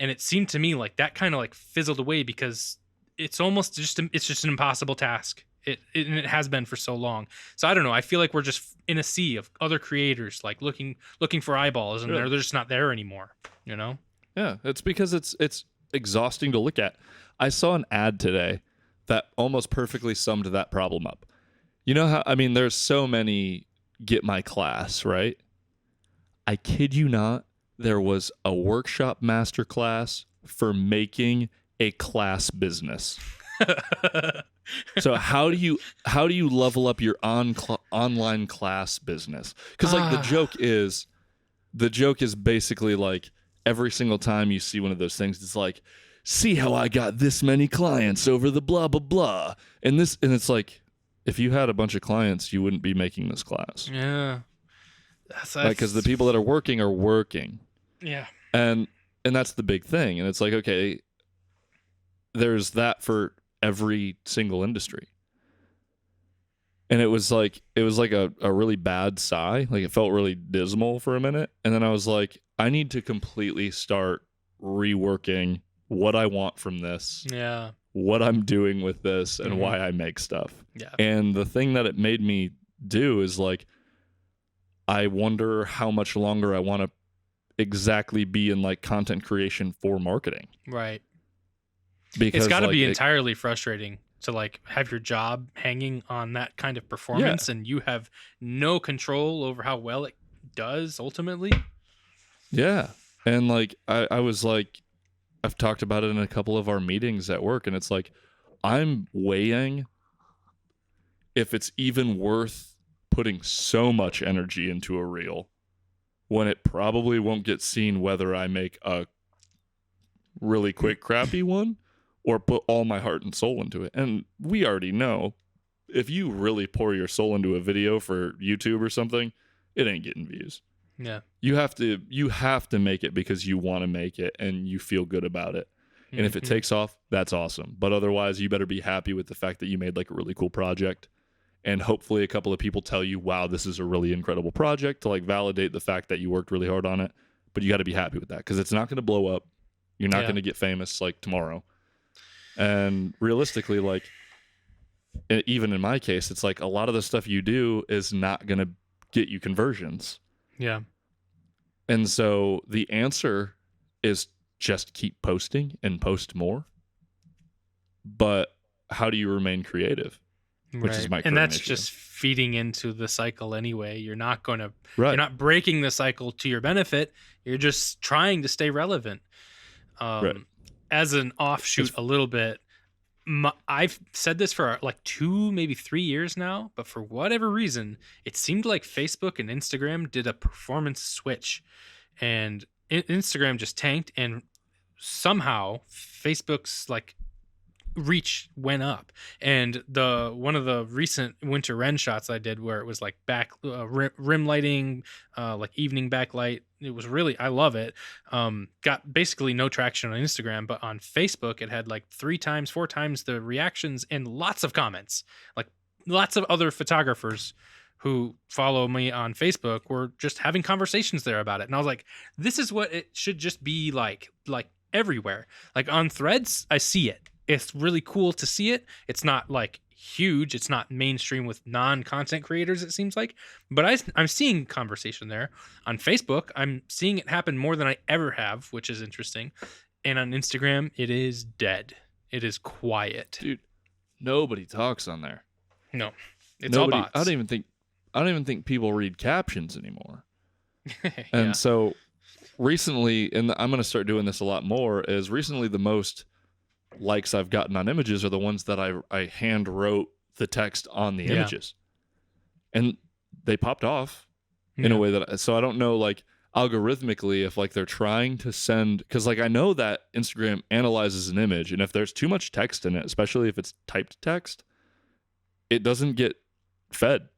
And it seemed to me like that kind of like fizzled away because it's almost just an impossible task. It has been for so long. So I don't know. I feel like we're just in a sea of other creators like looking for eyeballs, and they're just not there anymore. You know? Yeah, it's because it's exhausting to look at. I saw an ad today that almost perfectly summed that problem up. You know how, I mean, there's so many get my class, right? I kid you not, there was a workshop masterclass for making a class business. So how do you level up your online class business? Because like the joke is basically like every single time you see one of those things, it's like, see how I got this many clients over the blah blah blah, and it's like, if you had a bunch of clients, you wouldn't be making this class. Yeah, that's because the people that are working. Yeah, and that's the big thing, and it's like, okay, there's that for every single industry. And it was like a really bad sigh. Like it felt really dismal for a minute. And then I was like, I need to completely start reworking what I want from this. Yeah. What I'm doing with this and why I make stuff. Yeah. And the thing that it made me do is like, I wonder how much longer I want to exactly be in like content creation for marketing. Right. Because it's got to be entirely frustrating to like have your job hanging on that kind of performance, and you have no control over how well it does ultimately. Yeah. And like I was like, I've talked about it in a couple of our meetings at work, and it's like, I'm weighing if it's even worth putting so much energy into a reel when it probably won't get seen, whether I make a really quick crappy one or put all my heart and soul into it. And we already know, if you really pour your soul into a video for YouTube or something, it ain't getting views. Yeah. You have to make it because you want to make it and you feel good about it. And if it takes off, that's awesome. But otherwise, you better be happy with the fact that you made like a really cool project. And hopefully a couple of people tell you, wow, this is a really incredible project, to like validate the fact that you worked really hard on it. But you got to be happy with that, because it's not going to blow up. You're not Yeah. going to get famous like tomorrow. And realistically, like, even in my case, it's like a lot of the stuff you do is not going to get you conversions. Yeah. And so the answer is just keep posting and post more. But how do you remain creative? Which is my and current that's issue. just feeding into the cycle anyway. You're not Right. breaking the cycle to your benefit. You're just trying to stay relevant. Right. As an offshoot a little bit, I've said this for like 2, maybe 3 years now, but for whatever reason, it seemed like Facebook and Instagram did a performance switch, and Instagram just tanked, and somehow Facebook's like reach went up. And one of the recent winter Ren shots I did, where it was like rim lighting, like evening backlight, it was really, I love it. Got basically no traction on Instagram, but on Facebook it had like 3 times 4 times the reactions and lots of comments. Like lots of other photographers who follow me on Facebook were just having conversations there about it, and I was like, this is what it should just be like everywhere. Like on Threads, I see it. It's really cool to see it. It's not like huge. It's not mainstream with non-content creators, it seems like. But I'm seeing conversation there. On Facebook, I'm seeing it happen more than I ever have, which is interesting. And on Instagram, it is dead. It is quiet. Dude, nobody talks on there. No. It's all bots. I don't even think people read captions anymore. Yeah. And so recently, and I'm going to start doing this a lot more, is recently the most likes I've gotten on images are the ones that I hand wrote the text on the images, and they popped off in a way that, so I don't know, like algorithmically, if like they're trying to send, because like I know that Instagram analyzes an image, and if there's too much text in it, especially if it's typed text, it doesn't get fed.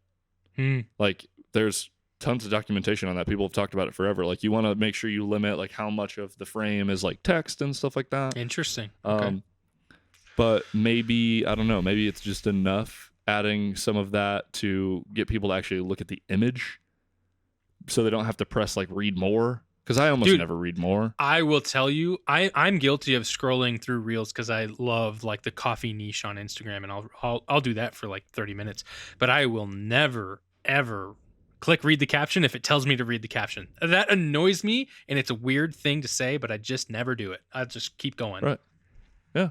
Like there's tons of documentation on that. People have talked about it forever. Like you want to make sure you limit like how much of the frame is like text and stuff like that. Interesting. Okay. But maybe, I don't know, maybe it's just enough adding some of that to get people to actually look at the image so they don't have to press like read more. Because I almost never read more. I will tell you, I'm guilty of scrolling through reels because I love like the coffee niche on Instagram, and I'll do that for like 30 minutes. But I will never, ever click read the caption if it tells me to read the caption. That annoys me, and it's a weird thing to say, but I just never do it. I just keep going. Right. Yeah.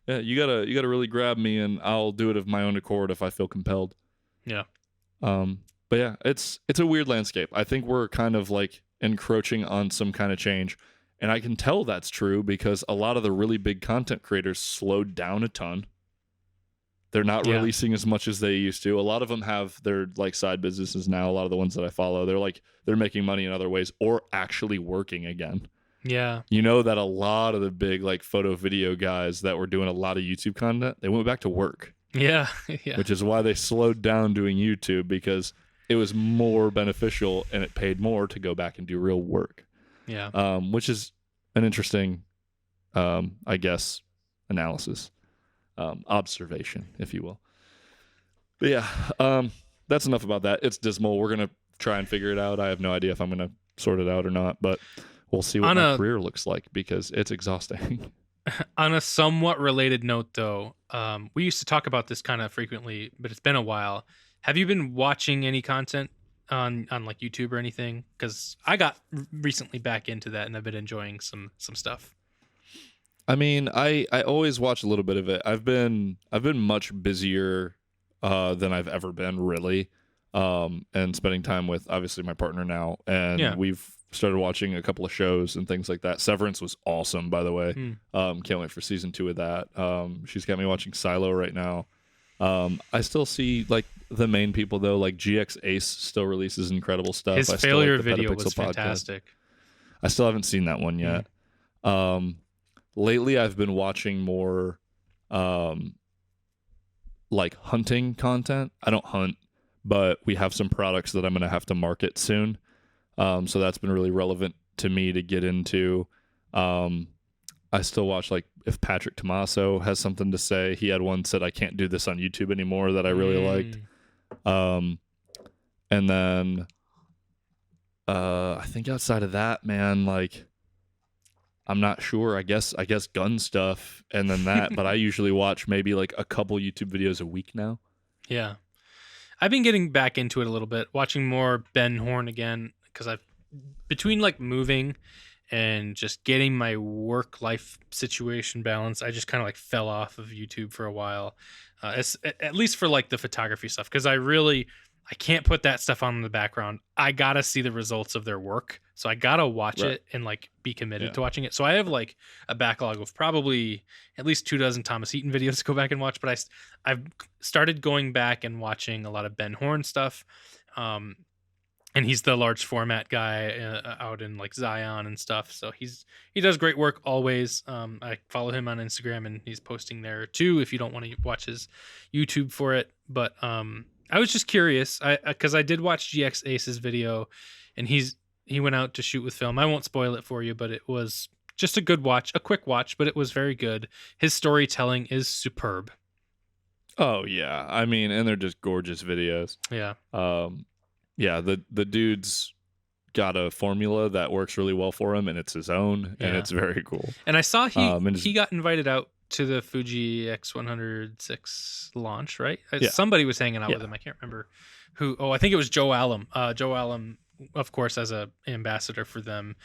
Yeah, you gotta really grab me, and I'll do it of my own accord if I feel compelled. Yeah. But yeah, it's a weird landscape. I think we're kind of like encroaching on some kind of change, and I can tell that's true because a lot of the really big content creators slowed down a ton. They're not releasing as much as they used to. A lot of them have their like side businesses now. A lot of the ones that I follow, they're making money in other ways or actually working again. Yeah. You know that a lot of the big like photo video guys that were doing a lot of YouTube content, they went back to work. Yeah. Yeah. Which is why they slowed down doing YouTube, because it was more beneficial and it paid more to go back and do real work. Yeah. Which is an interesting, I guess, analysis, observation, if you will. But yeah, that's enough about that. It's dismal. We're going to try and figure it out. I have no idea if I'm going to sort it out or not, but we'll see what my career looks like because it's exhausting. On a somewhat related note, though, we used to talk about this kind of frequently, but it's been a while. Have you been watching any content on like YouTube or anything? Because I got recently back into that, and I've been enjoying some stuff. I mean, I always watch a little bit of it. I've been much busier than I've ever been, really, and spending time with obviously my partner now, and we've started watching a couple of shows and things like that. Severance was awesome, by the way. Can't wait for season 2 of that. She's got me watching Silo right now. I still see like the main people though, like GX Ace still releases incredible stuff. His failure video was fantastic. I still haven't seen that one yet. Lately I've been watching more like hunting content. I don't hunt, but we have some products that I'm going to have to market soon. So that's been really relevant to me to get into. I still watch, like, if Patrick Tommaso has something to say. He had one said, I can't do this on YouTube anymore, that I really liked. And then I think outside of that, man, like, I'm not sure. I guess gun stuff and then that, but I usually watch maybe like a couple YouTube videos a week now. Yeah. I've been getting back into it a little bit, watching more Ben Horn again, because I've between like moving and just getting my work life situation balance, I just kind of like fell off of YouTube for a while. At least for like the photography stuff, because I can't put that stuff on in the background. I gotta see the results of their work, so I gotta watch it and like be committed to watching it. So I have like a backlog of probably at least 24 Thomas Eaton videos to go back and watch. But I've started going back and watching a lot of Ben Horn stuff, and he's the large format guy out in like Zion and stuff. So he does great work always. I follow him on Instagram, and he's posting there too if you don't want to watch his YouTube for it. But I was just curious, because I did watch GX Ace's video, and he went out to shoot with film. I won't spoil it for you, but it was just a good watch, a quick watch, but it was very good. His storytelling is superb. Oh yeah, I mean, and they're just gorgeous videos. Yeah. Yeah, the dude's got a formula that works really well for him, and it's his own, and it's very cool. And I saw he got invited out to the Fuji X106 launch, right? Somebody was hanging out with him. I can't remember who. Oh, I think it was Joe Allen. Joe Allen, of course, as a ambassador for them,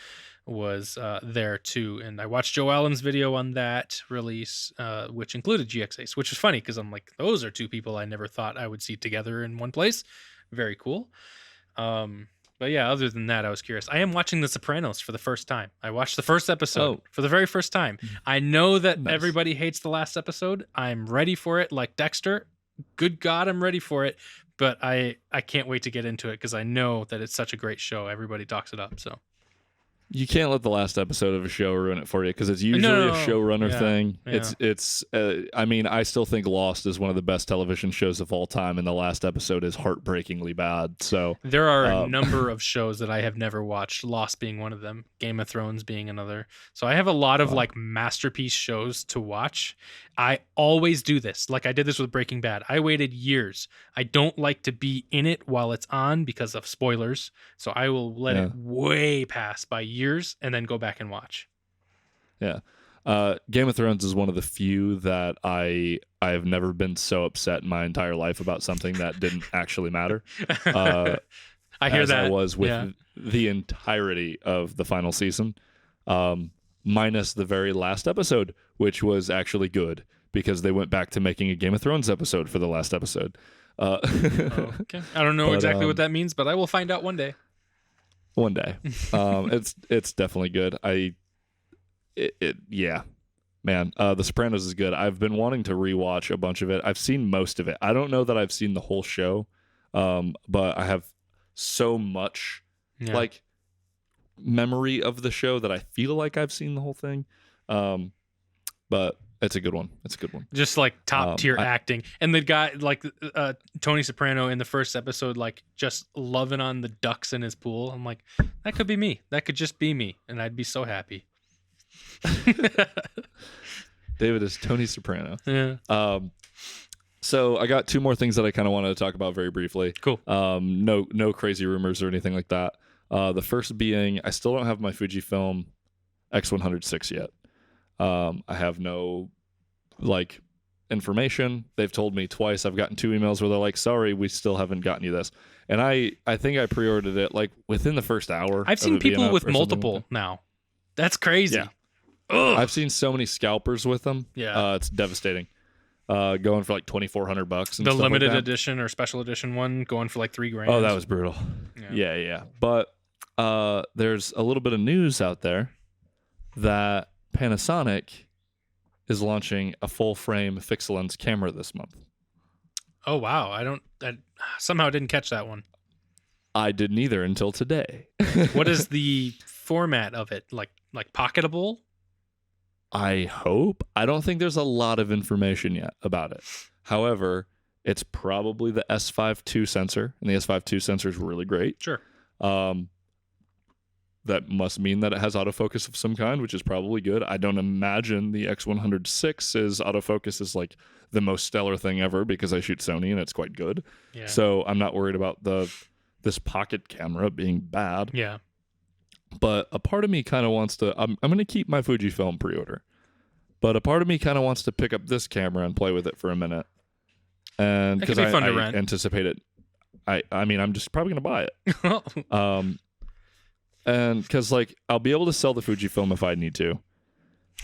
was there too. And I watched Joe Allen's video on that release, which included GX Ace, which was funny because I'm like, those are two people I never thought I would see together in one place. Very cool. But yeah, other than that, I was curious. I am watching The Sopranos for the first time. I watched the first episode for the very first time. I know that everybody hates the last episode. I'm ready for it, like Dexter. Good God, I'm ready for it. But I can't wait to get into it because I know that it's such a great show. Everybody talks it up. So you can't let the last episode of a show ruin it for you because it's usually a showrunner thing. Yeah. It's I mean, I still think Lost is one of the best television shows of all time, and the last episode is heartbreakingly bad. So there are a number of shows that I have never watched, Lost being one of them, Game of Thrones being another. So I have a lot of like masterpiece shows to watch. I always do this. Like I did this with Breaking Bad. I waited years. I don't like to be in it while it's on because of spoilers. So I will let it way pass by years and then go back and watch. Yeah. Game of Thrones is one of the few that I've never been so upset in my entire life about something that didn't actually matter. I hear that. I was with the entirety of the final season. Minus the very last episode, which was actually good because they went back to making a Game of Thrones episode for the last episode. Okay. I don't know exactly what that means, but I will find out one day. One day. It's definitely good. Man, The Sopranos is good. I've been wanting to rewatch a bunch of it. I've seen most of it. I don't know that I've seen the whole show, but I have so much like memory of the show that I feel like I've seen the whole thing. But it's a good one. It's a good one. Just like top tier acting. And the guy like Tony Soprano in the first episode, like just loving on the ducks in his pool. I'm like, that could be me. That could just be me. And I'd be so happy. David is Tony Soprano. Yeah. So I got two more things that I kind of wanted to talk about very briefly. Cool. No crazy rumors or anything like that. The first being, I still don't have my Fujifilm X106 yet. I have no like information. They've told me twice. I've gotten 2 emails where they're like, sorry, we still haven't gotten you this. And I think I pre-ordered it like within the first hour. I've seen people with multiple now. That's crazy. Yeah. I've seen so many scalpers with them. Yeah. It's devastating. Going for like $2,400 and the limited like edition or special edition one going for like $3,000. Oh, that was brutal. Yeah. But there's a little bit of news out there that Panasonic is launching a full frame fixed lens camera this month. Oh wow, I somehow didn't catch that one. I didn't either until today. What is the format of it? Like pocketable? I hope. I don't think there's a lot of information yet about it. However, it's probably the S5 II sensor, and the S5 II sensor is really great. Sure. That must mean that it has autofocus of some kind, which is probably good. I don't imagine the X106's autofocus is like the most stellar thing ever because I shoot Sony and it's quite good. Yeah. So I'm not worried about this pocket camera being bad. Yeah. But a part of me kind of wants to. I'm going to keep my Fujifilm pre-order, but a part of me kind of wants to pick up this camera and play with it for a minute, and That could because be fun to I rent. anticipate it. I mean, I'm just probably going to buy it. And because like I'll be able to sell the Fujifilm if I need to.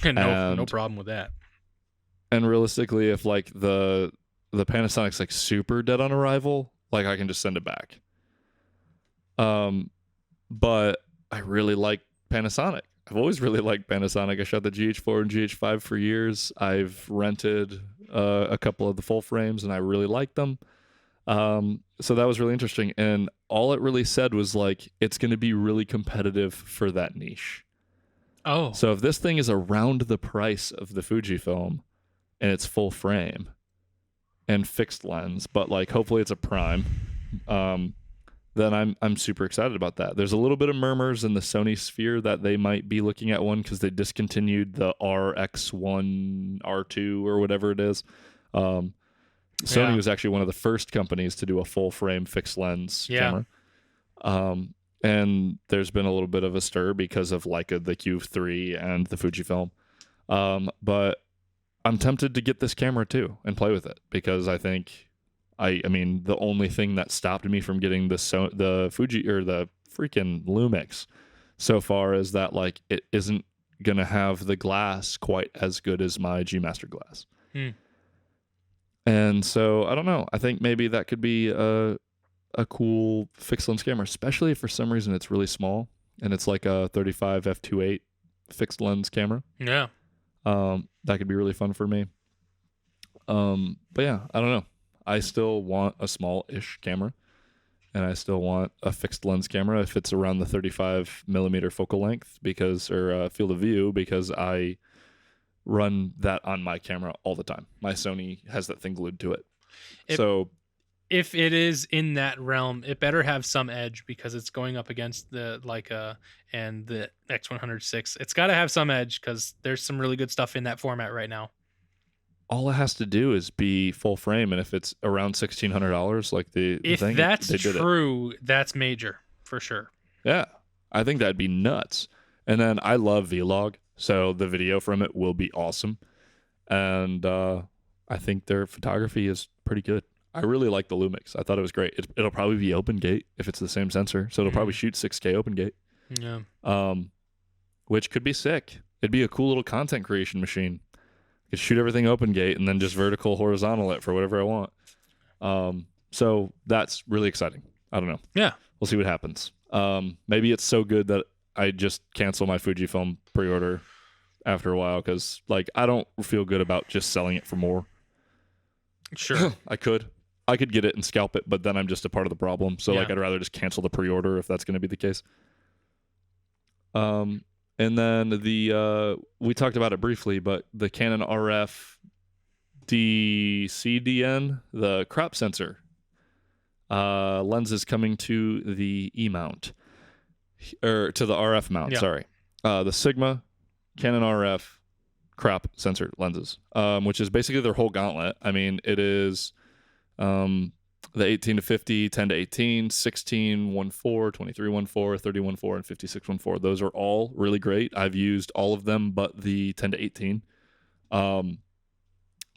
No problem with that. And realistically, if like the Panasonic's like super dead on arrival, like I can just send it back. But I really like Panasonic. I've always really liked Panasonic. I shot the GH4 and GH5 for years. I've rented a couple of the full frames, and I really like them. So that was really interesting. And all it really said was like, it's going to be really competitive for that niche. Oh. So if this thing is around the price of the Fujifilm and it's full frame and fixed lens, but like hopefully it's a prime, then I'm super excited about that. There's a little bit of murmurs in the Sony sphere that they might be looking at one because they discontinued the RX1, R2, or whatever it is. Sony was actually one of the first companies to do a full frame fixed lens camera. And there's been a little bit of a stir because of Leica, the Q3, and the Fujifilm. But I'm tempted to get this camera too and play with it because I think, I mean, the only thing that stopped me from getting the Fuji or the freaking Lumix so far is that like it isn't gonna have the glass quite as good as my G Master glass. And so I don't know. I think maybe that could be a cool fixed lens camera, especially if for some reason it's really small and it's like a 35 f2.8 fixed lens camera. Yeah. That could be really fun for me. But yeah, I don't know. I still want a small-ish camera, and I still want a fixed lens camera if it's around the 35 millimeter focal length or field of view, because I run that on my camera all the time. My Sony has that thing glued to it. So if it is in that realm, it better have some edge because it's going up against the Leica and the X100 It's got to have some edge because there's some really good stuff in that format right now. all it has to do is be full frame, and if it's around $1,600, like the thing, that's they did true, that's major for sure. Yeah, I think that'd be nuts. And then I love Vlog, so the video from it will be awesome. And I think their photography is pretty good. I really like the Lumix. I thought it was great. It'll probably be open gate if it's the same sensor, so it'll probably shoot 6K open gate. Yeah. Which could be sick. It'd be a cool little content creation machine. I could shoot everything open gate and then just vertical, horizontal it for whatever I want. So that's really exciting. I don't know. Yeah. We'll see what happens. Maybe it's so good that I just cancel my Fujifilm pre-order after a while because, like, I don't feel good about just selling it for more. Sure. I could get it and scalp it, but then I'm just a part of the problem. So, like, I'd rather just cancel the pre-order if that's going to be the case. And then we talked about it briefly, but the Canon RF DCDN, the crop sensor lens is coming to the E-mount, or to the RF mount, sorry. The Sigma Canon RF crop sensor lenses, which is basically their whole gauntlet. I mean, it is the 18 to 50, 10 to 18, 16, 1.4, 23, 1.4, 30, 1.4, and 56, 1.4. Those are all really great. I've used all of them but the 10 to 18.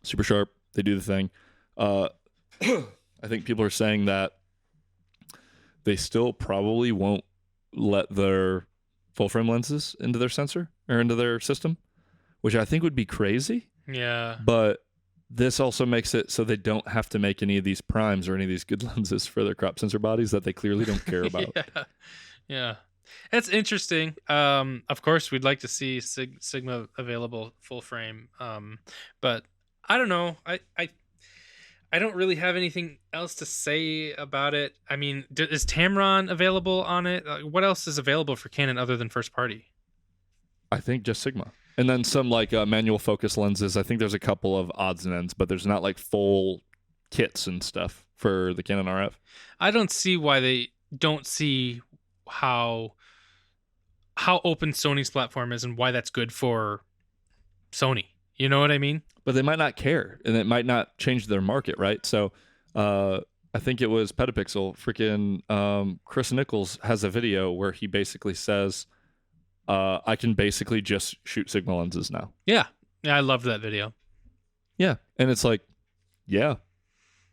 Super sharp. They do the thing. I think people are saying that they still probably won't let their full frame lenses into their sensor or into their system, which I think would be crazy. Yeah. But this also makes it so they don't have to make any of these primes or any of these good lenses for their crop sensor bodies that they clearly don't care about. Yeah. That's interesting. Of course, we'd like to see Sigma available full frame. But I don't know. I don't really have anything else to say about it. I mean, is Tamron available on it? What else is available for Canon other than first party? I think just Sigma. And then some like manual focus lenses. I think there's a couple of odds and ends, but there's not like full kits and stuff for the Canon RF. I don't see why they don't see how open Sony's platform is and why that's good for Sony. You know what I mean? But they might not care, and it might not change their market, right? So I think it was Petapixel, freaking Chris Nichols has a video where he basically says I can basically just shoot Sigma lenses now. Yeah, I loved that video. Yeah, and it's like, yeah,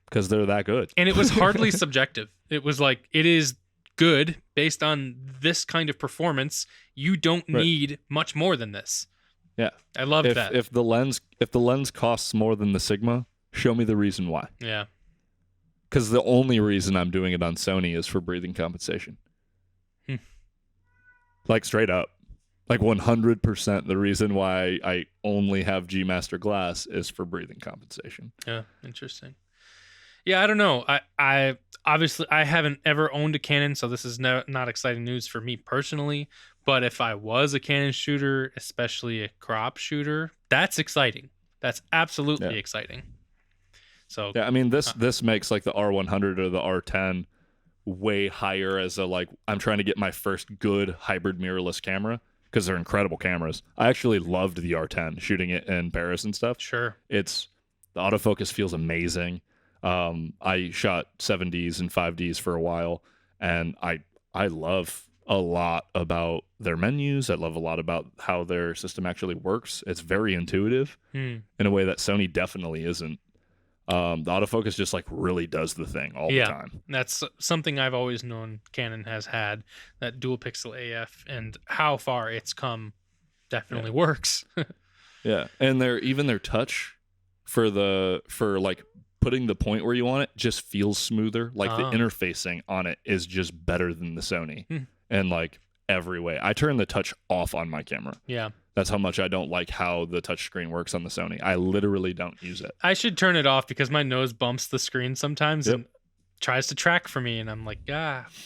because they're that good. And it was hardly subjective. It was like, it is good based on this kind of performance. You don't need much more than this. Yeah, I loved that. If the lens costs more than the Sigma, show me the reason why. Yeah. Because the only reason I'm doing it on Sony is for breathing compensation. Like straight up. Like 100% the reason why I only have G Master glass is for breathing compensation. Yeah, interesting. Yeah, I don't know. I obviously I haven't ever owned a Canon, so this is not exciting news for me personally. But if I was a Canon shooter, especially a crop shooter, that's exciting. That's absolutely exciting. So yeah, I mean this makes like the R100 or the R10 way higher as a like I'm trying to get my first good hybrid mirrorless camera because they're incredible cameras. I actually loved the R10 shooting it in Paris and stuff. Sure. The autofocus feels amazing. I shot 7Ds and 5Ds for a while, and I love a lot about their menus. I love a lot about how their system actually works. It's very intuitive in a way that Sony definitely isn't. The autofocus just like really does the thing all the time. That's something I've always known Canon has had, that dual pixel AF, and how far it's come definitely works. Yeah, and their touch for like putting the point where you want it just feels smoother. Like the interfacing on it is just better than the Sony and like every way. I turn the touch off on my camera. Yeah. That's how much I don't like how the touchscreen works on the Sony. I literally don't use it. I should turn it off because my nose bumps the screen sometimes and tries to track for me, and I'm like,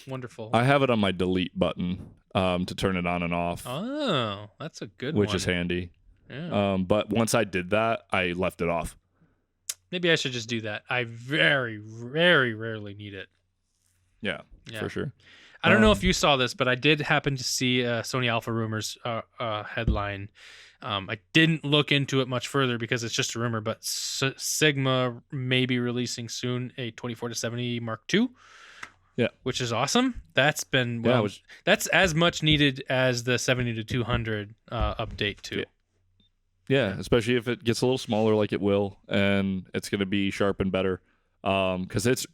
wonderful. I have it on my delete button to turn it on and off. Oh, that's a good which one. is handy. Yeah. But once I did that, I left it off. Maybe I should just do that. I very, very rarely need it. Yeah. For sure. I don't know if you saw this, but I did happen to see Sony Alpha Rumors headline. I didn't look into it much further because it's just a rumor, but Sigma may be releasing soon a 24-70 Mark II. Yeah, which is awesome. That's been that's as much needed as the 70-200 update too. Yeah, especially if it gets a little smaller like it will, and it's going to be sharp and better. Because it's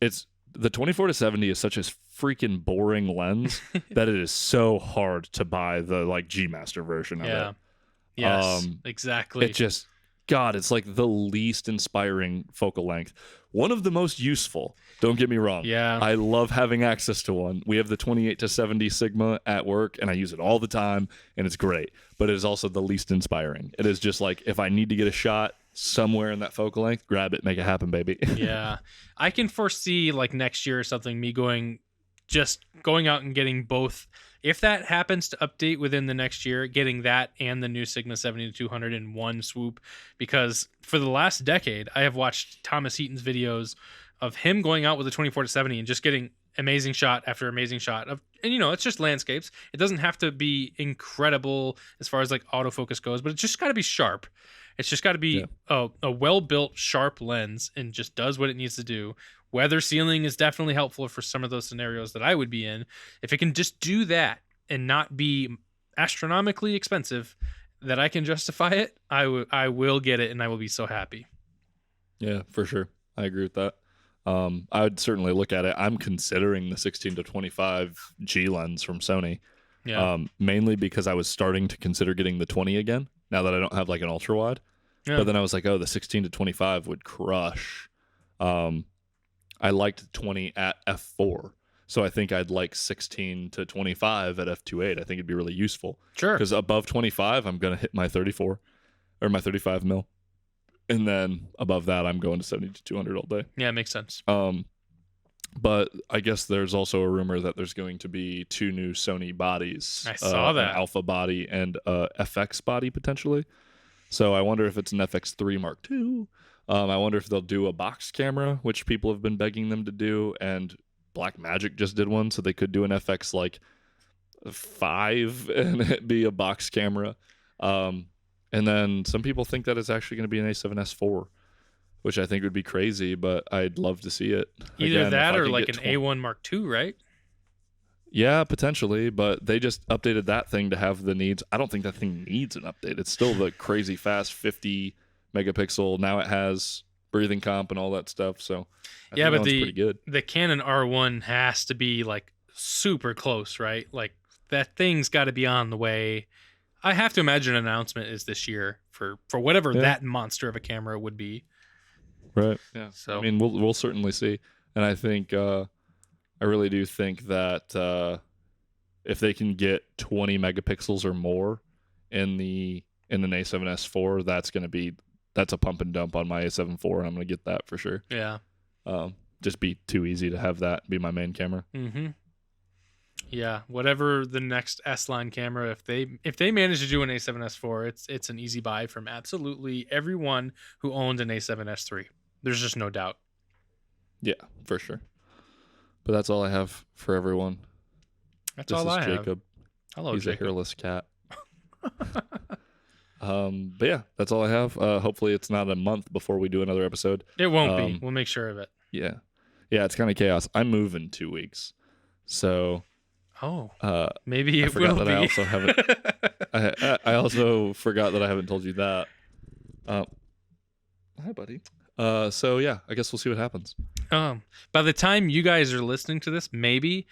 the 24-70 is such a freaking boring lens that it is so hard to buy the like G Master version of it. Yes, exactly. It just, God, it's like the least inspiring focal length. One of the most useful. Don't get me wrong. Yeah, I love having access to one. We have the 28-70 Sigma at work, and I use it all the time, and it's great. But it is also the least inspiring. It is just like if I need to get a shot somewhere in that focal length, grab it, make it happen, baby. Yeah, I can foresee like next year or something, me going out and getting both. If that happens to update within the next year, getting that and the new Sigma 70-200 in one swoop, because for the last decade, I have watched Thomas Heaton's videos of him going out with a 24-70 and just getting amazing shot after amazing shot of, and it's just landscapes. It doesn't have to be incredible as far as like autofocus goes, but it's just got to be sharp. It's just got to be a well-built, sharp lens and just does what it needs to do. Weather sealing is definitely helpful for some of those scenarios that I would be in. If it can just do that and not be astronomically expensive, that I can justify it, I will get it, and I will be so happy. Yeah, for sure. I agree with that. I would certainly look at it. I'm considering the 16-25 G lens from Sony. Yeah. Mainly because I was starting to consider getting the 20 again, now that I don't have like an ultra wide. Yeah. But then I was like, the 16-25 would crush. I liked 20 at f4, so I think I'd like 16-25 at f2.8. I think it'd be really useful. Sure. Because above 25, I'm gonna hit my 34 or my 35 mil, and then above that, I'm going to 70-200 all day. Yeah, it makes sense. But I guess there's also a rumor that there's going to be 2 new Sony bodies. I saw that. An Alpha body and a FX body potentially. So I wonder if it's an FX3 Mark II. I wonder if they'll do a box camera, which people have been begging them to do, and Blackmagic just did one, so they could do an FX like 5 and it be a box camera. And then some people think that it's actually going to be an A7S4, which I think would be crazy, but I'd love to see it. Either that or like an A1 Mark II, right? Yeah, potentially, but they just updated that thing to have the needs. I don't think that thing needs an update. It's still the crazy fast 50 megapixel. Now it has breathing comp and all that stuff. So I think but that one's pretty good. the Canon R1 has to be like super close, right? Like that thing's got to be on the way. I have to imagine an announcement is this year for whatever that monster of a camera would be. Right. Yeah. So I mean, we'll certainly see. And I think I really do think that if they can get 20 megapixels or more in an A7S IV, that's a pump and dump on my A7 IV, and I'm gonna get that for sure. Yeah. Just be too easy to have that be my main camera. Mm-hmm. Yeah. Whatever the next S-line camera, if they manage to do an A7S IV, it's an easy buy from absolutely everyone who owned an A7S III. There's just no doubt. Yeah, for sure. But that's all I have for everyone. That's all I have. Jacob. Hello, He's Jacob. a hairless cat. But yeah, that's all I have. Hopefully it's not a month before we do another episode. It won't be. We'll make sure of it. Yeah. Yeah, it's kind of chaos. I move in 2 weeks. So maybe it will be. I also haven't I also forgot that I haven't told you that. Hi buddy. So yeah, I guess we'll see what happens. By the time you guys are listening to this, maybe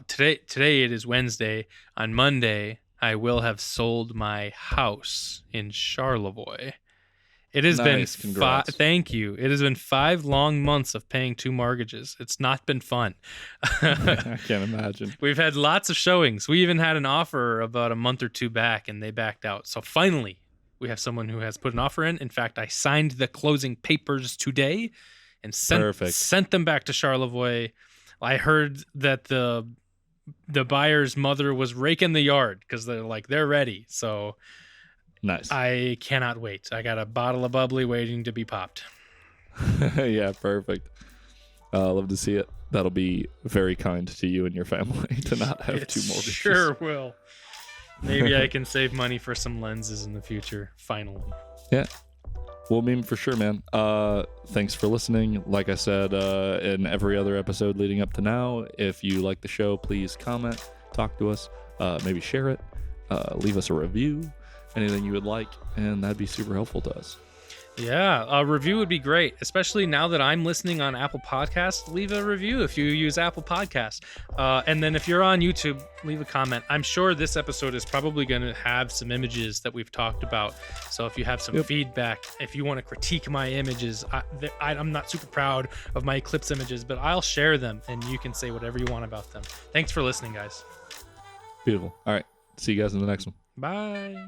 today it is Wednesday. On Monday, I will have sold my house in Charlevoix. It has been thank you. It has been 5 long months of paying 2 mortgages. It's not been fun. I can't imagine. We've had lots of showings. We even had an offer about a month or 2 back, and they backed out. So finally, we have someone who has put an offer in. In fact, I signed the closing papers today and sent them back to Charlevoix. I heard that the buyer's mother was raking the yard because they're ready. So nice. I cannot wait. I got a bottle of bubbly waiting to be popped. Yeah, perfect. Love to see it. That'll be very kind to you and your family to not have 2 mortgages. Sure will. Maybe I can save money for some lenses in the future, finally. Yeah. Well, I mean, for sure, man. Thanks for listening. Like I said, in every other episode leading up to now, if you like the show, please comment, talk to us, maybe share it, leave us a review, anything you would like, and that'd be super helpful to us. Yeah, a review would be great, especially now that I'm listening on Apple Podcasts. Leave a review if you use Apple Podcasts. And then if you're on YouTube, leave a comment. I'm sure this episode is probably going to have some images that we've talked about. So if you have some feedback, if you want to critique my images, I'm not super proud of my Eclipse images, but I'll share them and you can say whatever you want about them. Thanks for listening, guys. Beautiful. All right. See you guys in the next one. Bye.